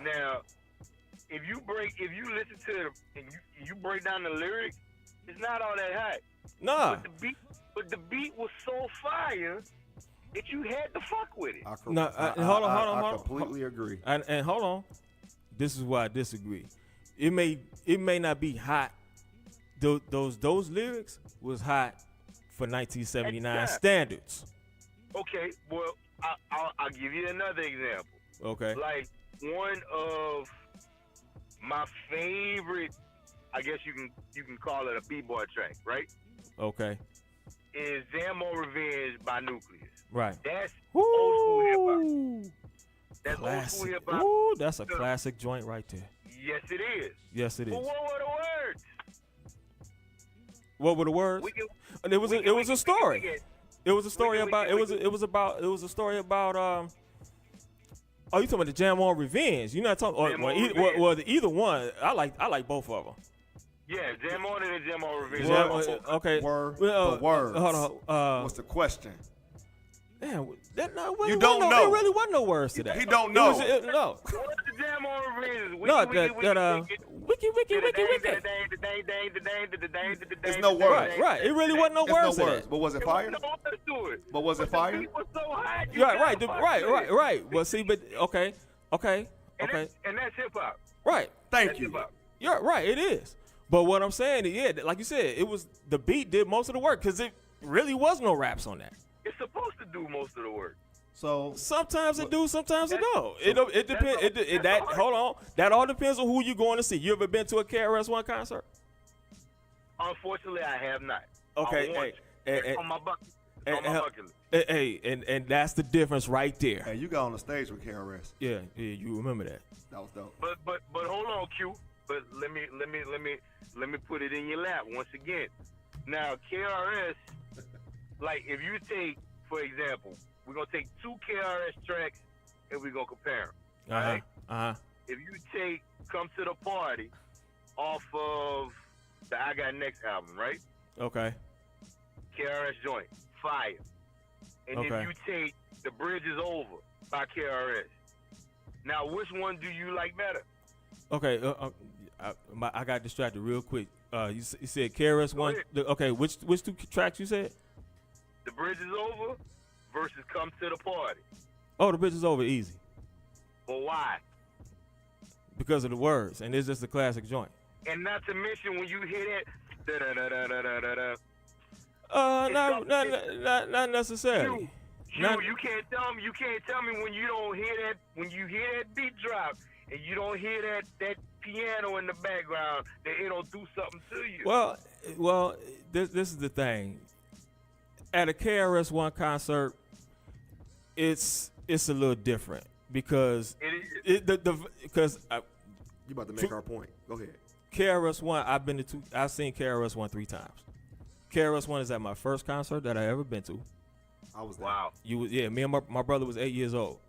Now, if you listen to it and you break down the lyrics, it's not all that hot. Nah. But the beat was so fire that you had to fuck with it. Hold on. I completely agree. And hold on. This is why I disagree. It may not be hot. Those lyrics was hot for 1979 standards. Okay, well, I'll give you another example. Okay. Like one of my favorite, I guess you can call it a b-boy track, right? Okay. Is Zammo Revenge by Nucleus. Right. That's old school hip hop. That's classic. old school hip hop. Ooh, that's a classic joint right there. Yes, it is. Yes, it is. But what were the words? What were the words? It was a story. It was a story about. It was a story about. Oh, you talking about the Jam on Revenge? You're not talking. Either one. I like both of them. Yeah, Jam on it and Jam on Revenge. Okay. Word. Well, the words. Hold on. What's the question? Damn, there really wasn't no words to that. He don't know. No. What's the Jam on Revenge? Wiki. There's no words. Right. It really wasn't no words to that. But was it fire? But was it fire? It was so hot. Right. Well, see, but okay. And that's hip hop. Right. Thank you. You're right. It is. But what I'm saying is, yeah, like you said, it was the beat did most of the work because it really was no raps on that. It's supposed to do most of the work. So sometimes it do, sometimes it don't. It depends. Hold on. That all depends on who you're going to see. You ever been to a KRS-One concert? Unfortunately, I have not. Okay. It's on my bucket. list. And that's the difference right there. Hey, you got on the stage with KRS. Yeah, you remember that. That was dope. But hold on, Q. But let me put it in your lap once again. Now, KRS, like if you take, for example, we're gonna take two KRS tracks and we're gonna compare them. Right? If you take "Come to the Party" off of the I Got Next album, right? Okay. KRS joint, fire. And if you take "The Bridge Is Over" by KRS, now which one do you like better? Okay, I got distracted real quick. You said KRS-One. Okay, which two tracks you said? "The Bridge Is Over" versus "Come to the Party." Oh, "The Bridge Is Over" easy. But why? Because of the words, and it's just a classic joint. And not to mention when you hear that, not necessarily. You can't tell me when you don't hear that, when you hear that beat drop and you don't hear that piano in the background, that it don't do something to you. Well, this is the thing. At a KRS-One concert, it's a little different because it is. You about to make our point. Go ahead. KRS-One, I've seen KRS-One 3 times. KRS-One is at my first concert that I ever been to. I was there. Wow, You was me and my brother was 8 years old.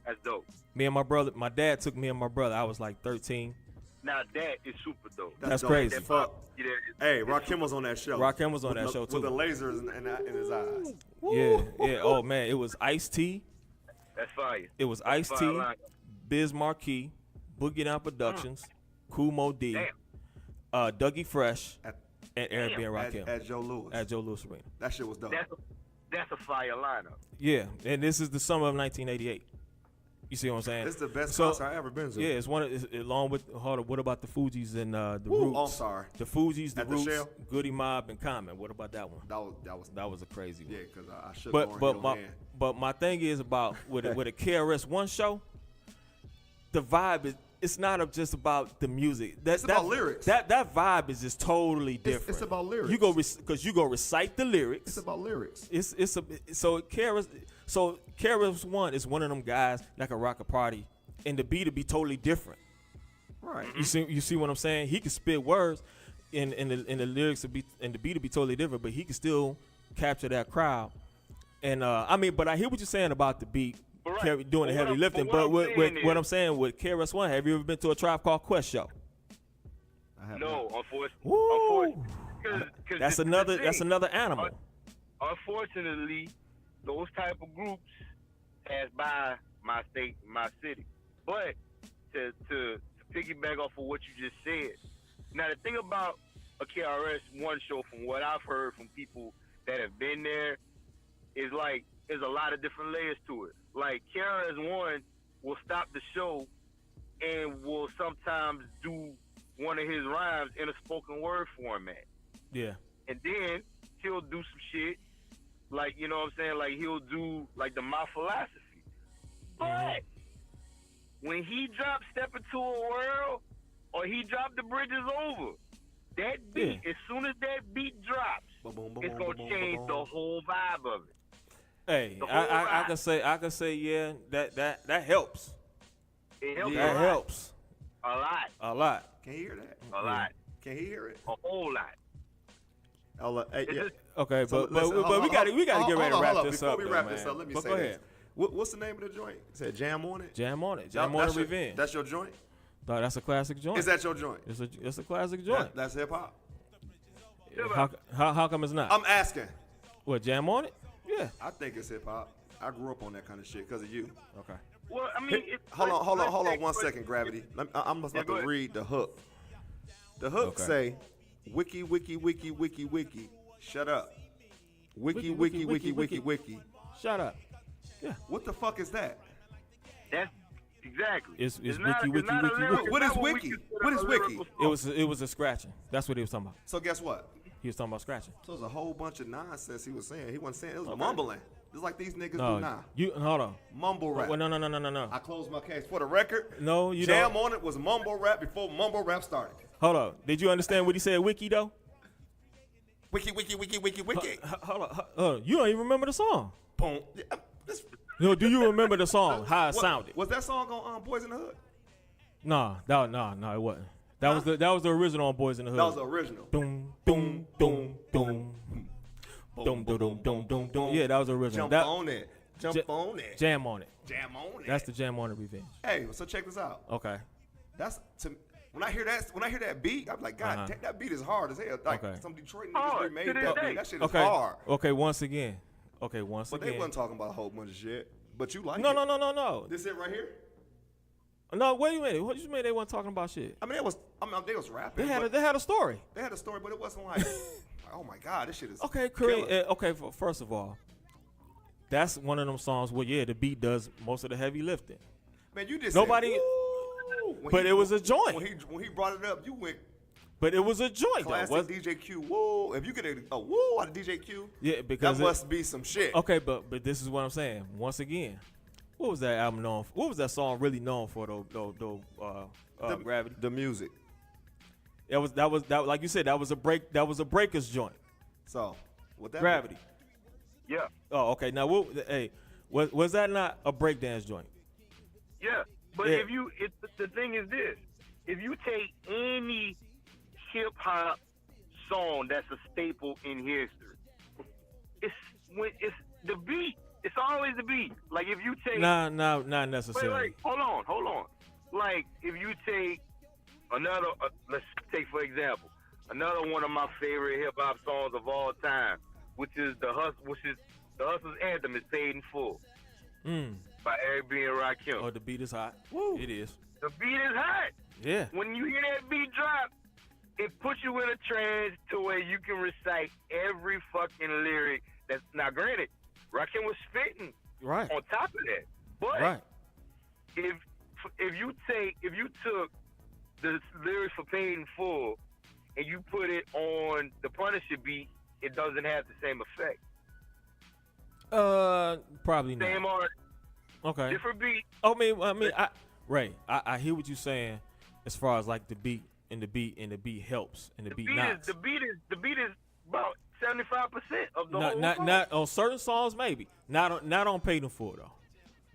that's dope. Me and my brother, my dad took me and my brother. I was like 13. Now that is super dope. That's dope crazy. as fuck. Yeah, Hey, Rakim was on that show. Rakim was on that show too. With the lasers in his eyes. Yeah. Oh man, it was Ice-T. that's fire. It was That's Ice-T, fire line. Biz Marquee, Boogie Down Productions, Kool Mo D, Damn. Dougie Fresh, At- and Eric B. and Rakim At Joe Louis. at Joe Louis Arena. That shit was dope. That's a fire lineup. Yeah, and this is the summer of 1988. You see what I'm saying? This is the best So- concert I ever been to. Yeah, it's one. Along with what about the Fugees and the Woo, Roots? oh, sorry. The Fugees, the At the Roots, Shell? Goody Mob, and Common. What about that one? That was That was a crazy one. yeah, because I should But have but my thing is about with a KRS-One show, the vibe is it's not just about the music. It's about lyrics. That vibe is just totally different. It's about lyrics. You go because you go recite the lyrics. It's about lyrics. So KRS-One is one of them guys that can rock a party, and the beat will be totally different. Right. You see what I'm saying? He can spit words, and the lyrics will be and the beat will be totally different, but he can still capture that crowd. And but I hear what you're saying about the beat. Right. Doing the But heavy lifting, what what I'm I'm saying with KRS-One, have you ever been to a Tribe Called Quest show? I have No, not. unfortunately. That's another animal. Unfortunately, those type of groups pass by my state, my city. But to piggyback off of what you just said, now the thing about a KRS-One show, from what I've heard from people that have been there, is like there's a lot of different layers to it. Like KRS-One will stop the show and will sometimes do one of his rhymes in a spoken word format. Yeah. And then he'll do some shit like, you know what I'm saying, like he'll do like the My Philosophy. But when he dropped Step Into a World or he dropped The Bridge Is Over, that beat, as soon as that beat drops, it's gonna change the whole vibe of it. Hey, The whole I vibe. can say yeah, that helps. It helps That a lot. helps A lot. a lot. Can you hear that? A lot. Can he hear it? A whole lot. Hey, It's yeah. just- Okay, So, but listen, we got to get ready to wrap this Before up. we though, wrap man. this up, let me But say go this. ahead. What's the name of the joint? It said Jam on it? Jam on it. That- Jam on that's it. your- Revenge. That's your joint? No, that's a classic joint. Is that your joint? It's a classic joint. That's hip hop? How come it's not? I'm asking. What, Jam on it? Yeah. I think it's hip hop. I grew up on that kind of shit because of you. Okay. Well, I mean, Hold on 1 second, Gravity. I'm about go to ahead. read the hook. The hook Okay. say, wiki, wiki, wiki, wiki, wiki, shut up. Wiki, Wiki, wiki, wiki, wiki, wiki, wiki. Shut up. What the fuck is that? That's exactly. It's not, wiki, it's not wiki, a wiki, lyrical- wiki. What is not we wiki? consider What is a wiki? lyrical song. It was a scratching. That's what he was talking about. So guess what? He was talking about scratching. So there's a whole bunch of nonsense he was saying. He wasn't saying, it was mumbling. Just like these niggas No, do now. you hold on. Mumble rap. Well, no. I closed my case. For the record, No, you Jam don't. on it was mumble rap before mumble rap started. Hold on. Did you understand what he said? Wiki though. Wiki, wiki, wiki, wiki, wiki. Hold on. You don't even remember the song. Boom. Yeah, this- No, do you remember the song? How it what- sounded? Was that song on Boys in the Hood? No, it wasn't. That was the original on Boys in the Hood. That was the original. Boom, boom, boom, boom. Boom, boom, boom, boom, boom, boom. Yeah, that was the original. Jump on it. Jump on it. Jam on it. Jam on it. That's the Jam on it Revenge. Hey, so check this out. Okay. That's when I hear that beat, I'm like, God, damn, that beat is hard as hell. Like Okay. some Detroit niggas Hard, remade to this that day. beat. That shit is Okay. hard. Okay. Once again. But they wasn't talking about a whole bunch of shit. But you like No, it. no. This it right here. No, wait a minute. What you mean they weren't talking about shit? I mean, they was rapping. They but had a story. they had a story, but it wasn't like, oh my God, this shit is Okay, killer. Kareem. Okay, first of all, that's one of them songs where the beat does most of the heavy lifting. Man, you just Nobody- said, "Woo." But it was a joint. When he brought it up, you went But it was a joint though. classic DJ Q. Woo! If you get a woo out of DJ Q, Yeah, because that must be some shit. Okay, but this is what I'm saying. Once again, what was that album known for? What was that song really known for though? Gravity. The music. That was like you said, that was a breakers joint. So, with that Gravity. Yeah, Oh, okay. Now was that not a breakdance joint? yeah. But Yeah. the thing is this: if you take any hip hop song that's a staple in history, the beat. It's always the beat. Like if you take Nah, not necessarily. wait, hold on. Like if you take another, let's take for example another one of my favorite hip hop songs of all time, which is the Hustler's anthem, is "Paid in Full" by Eric B and Rakim. Oh, the beat is hot. Woo. It is. The beat is hot. Yeah. When you hear that beat drop, it puts you in a trance to where you can recite every fucking lyric. That's now granted, Rakim was spitting Right. on top of that, but Right. if you took the lyrics for "Paid in Full" and you put it on the Punisher beat, it doesn't have the same effect. Probably not. Same art, Okay. different beat. I hear what you're saying as far as like the beat helps and the beat not. The beat is about 75% of the whole song. Not on certain songs maybe. Not on Paid in Full though.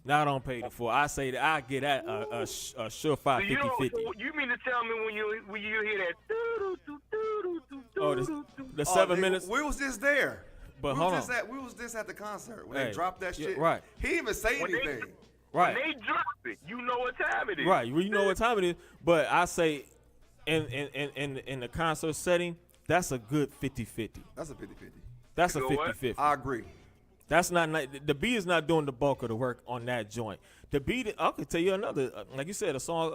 Not on Paid in Full. I say that I get at a surefire 50-50. So you mean to tell me when you hear that? Oh, the 7 minutes. We was just there. But we hold was on. We was just at the concert when Hey, they dropped that yeah, shit. right. He didn't even say anything. Right. When they drop it, you know what time it is. Right. You know what time it is. But I say in the concert setting, that's a good 50-50. That's a 50-50. That's a You know what? 50-50. I agree. That's not the beat is not doing the bulk of the work on that joint. The beat, I could tell you another, like you said, a song,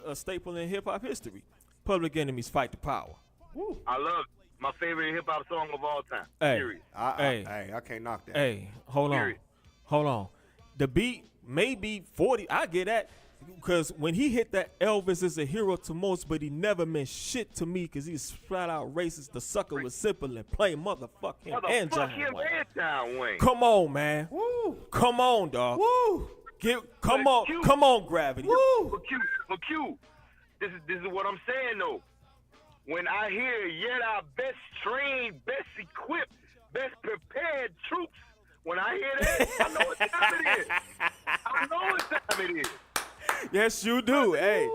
a staple in hip hop history. Public Enemy's "Fight the Power." Woo. I love it. My favorite hip hop song of all time. Hey, Period. I can't knock that. hey, hold on. The beat may be 40. I get that. Because when he hit that, Elvis is a hero to most, but he never meant shit to me because he's flat out racist. The sucker was simple and plain. Motherfuck him and John Wayne. Come on, man. Woo. Come on, dog. Woo. Come on, Gravity. Woo. But Q, this is what I'm saying though. When I hear yet our best trained, best equipped, best prepared troops, when I hear that, I know what time it is. I know what time it is. Yes, you do. Hey,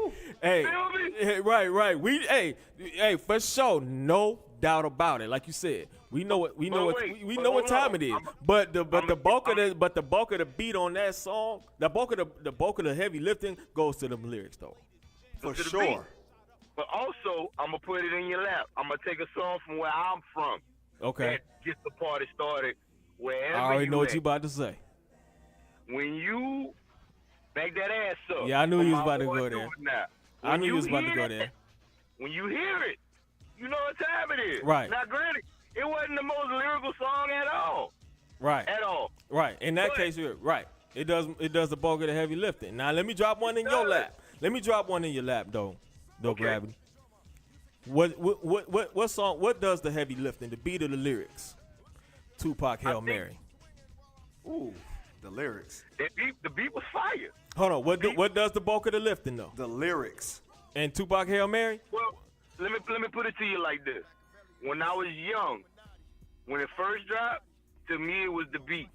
right. We for sure, no doubt about it. Like you said, we know what time it is. But the bulk of the beat on that song, the bulk of the heavy lifting goes to the lyrics though. For sure. But also, I'm gonna put it in your lap. I'm gonna take a song from where I'm from. Okay. And get the party started wherever I already know what at. you about to say. When you back that ass up. Yeah, I knew for you was my about to boy go there. Dude now. I knew you When was about to hear go that, there. When you hear it, you know what time it is. Right. Now, granted, it wasn't the most lyrical song at all. Right. At all. Right. In that But- case, you're right. It does the bulk of the heavy lifting. Now let me drop one in your lap. Let me drop one in your lap though. Okay. Gravity. What song? What does the heavy lifting? The beat or the lyrics? Tupac, Hail Mary. Ooh, the lyrics. The beat was fire. Hold on. What does the bulk of the lifting though? The lyrics. And Tupac, Hail Mary. Well, let me put it to you like this. When I was young, when it first dropped, to me it was the beat.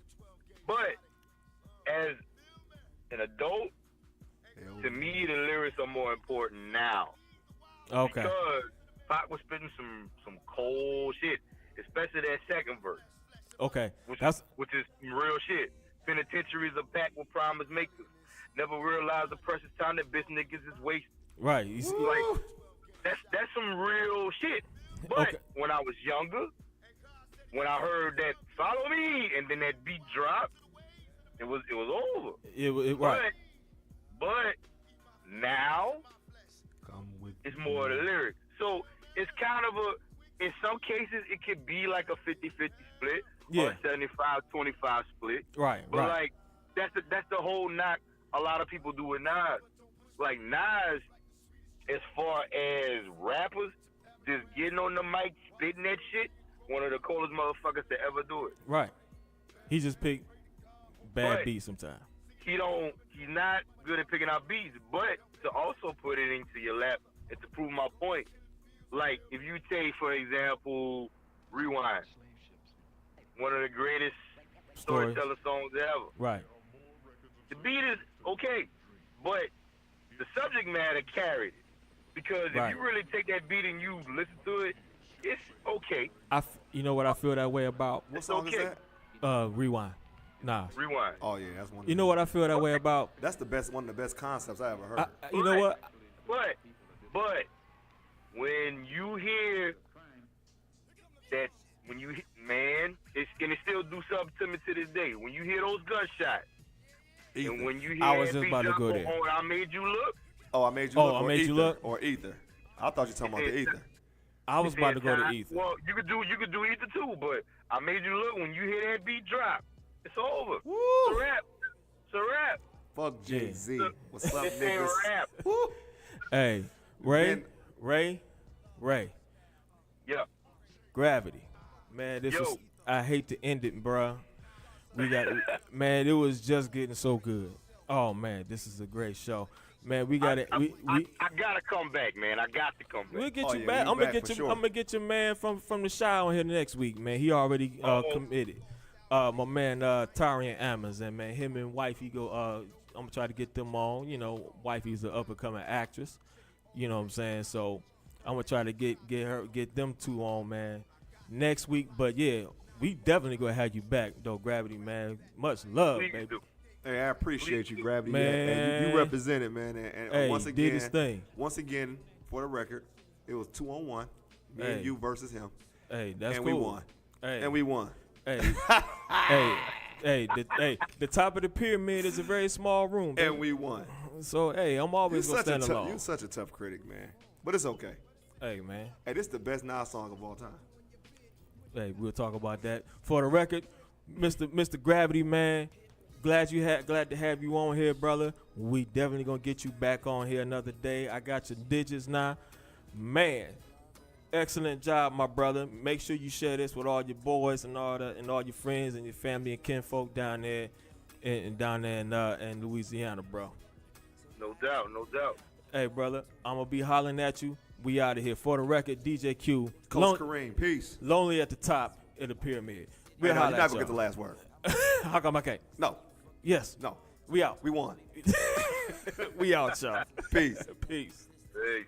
But as an adult, to me the lyrics are more important now. Okay. Because Pac was spitting some cold shit, especially that second verse. Okay. Which is some real shit. Penitentiaries are packed with promise makers. Never realize the precious time that bitch niggas is wasted. Right. You see, Like that's some real shit. But Okay. when I was younger, when I heard that "Follow Me" and then that beat dropped, it was over. right. But now it's more of the lyrics. So it's kind of in some cases it could be like a 50-50 split or a 75-25 split. Right. But like that's the whole knock a lot of people do with Nas. Like Nas, as far as rappers, just getting on the mic, spitting that shit, one of the coolest motherfuckers to ever do it. Right. He just picked bad But beats sometimes. He's not good at picking out beats, but to also put it into your lap and to prove my point, like if you take, for example, Rewind, one of the greatest storyteller songs ever. Right. The beat is okay, but the subject matter carried it. Because if you really take that beat and you listen to it, it's okay. You know what I feel that way about? What song is that? Rewind. Nah. Rewind. Oh yeah, that's one. You know what I feel that way about? That's one of the best concepts I ever heard. You know what? But when you hear that, man, and it still do something to me to this day. When you hear those gunshots, Ether. and when you hear I was that just beat about to drop go on there. I Made You Look. Oh, I made you look. I or Made You ether, Look? or ether. I thought you were talking about the ether. I was about to go to Ether. Well, you could do Ether too, but I Made You Look. When you hear that beat drop, it's over. Woo. It's a wrap. It's a wrap. Fuck Jay-Z. What's up, It's a niggas? wrap. Woo. Hey, Ray. Yeah. Gravity. Man, this Yo. is. I hate to end it, bruh. Man, it was just getting so good. Oh man, this is a great show. Man, we got it. I gotta come back, man. I got to come back. We'll get Oh, you yeah, back. you I'm gonna back get for you. sure. I'm gonna get your man from the Shy on here next week, man. He already committed. My man Taurean Ammons, and man, him and wifey go. I'm gonna try to get them on. You know, wifey's an up and coming actress. You know what I'm saying? So I'm gonna try to get them two on, man, next week. But yeah, we definitely gonna have you back, though, Gravity, man. Much love, Please baby. do. Hey, I appreciate you, Gravity. Man. You represent it, man. And Hey, once did again, his thing. For the record, it was 2-on-1, me Hey. and you versus him, Hey, that's and cool. we won. Hey, And we won. Hey, the top of the pyramid is a very small room, baby. And we won. So hey, I'm always gonna stand alone. You're such a tough critic, man. But it's okay. Hey man, Hey, this is the best Nas song of all time. hey, we'll talk about that. For the record, Mr. Gravity, man, glad to have you on here, brother. We definitely gonna get you back on here another day. I got your digits now, man. Excellent job, my brother. Make sure you share this with all your boys and all your friends and your family and kinfolk down there in Louisiana, bro. No doubt, no doubt. Hey, brother, I'm gonna be hollering at you. We out of here. For the record, DJ Q, Coach Kareem, peace. lonely at the top of the pyramid. You're We'll not holler at gonna get the y'all. last word. How come I can't? No, Yes, no. we out. We won. We out, y'all. Peace. Peace. Hey.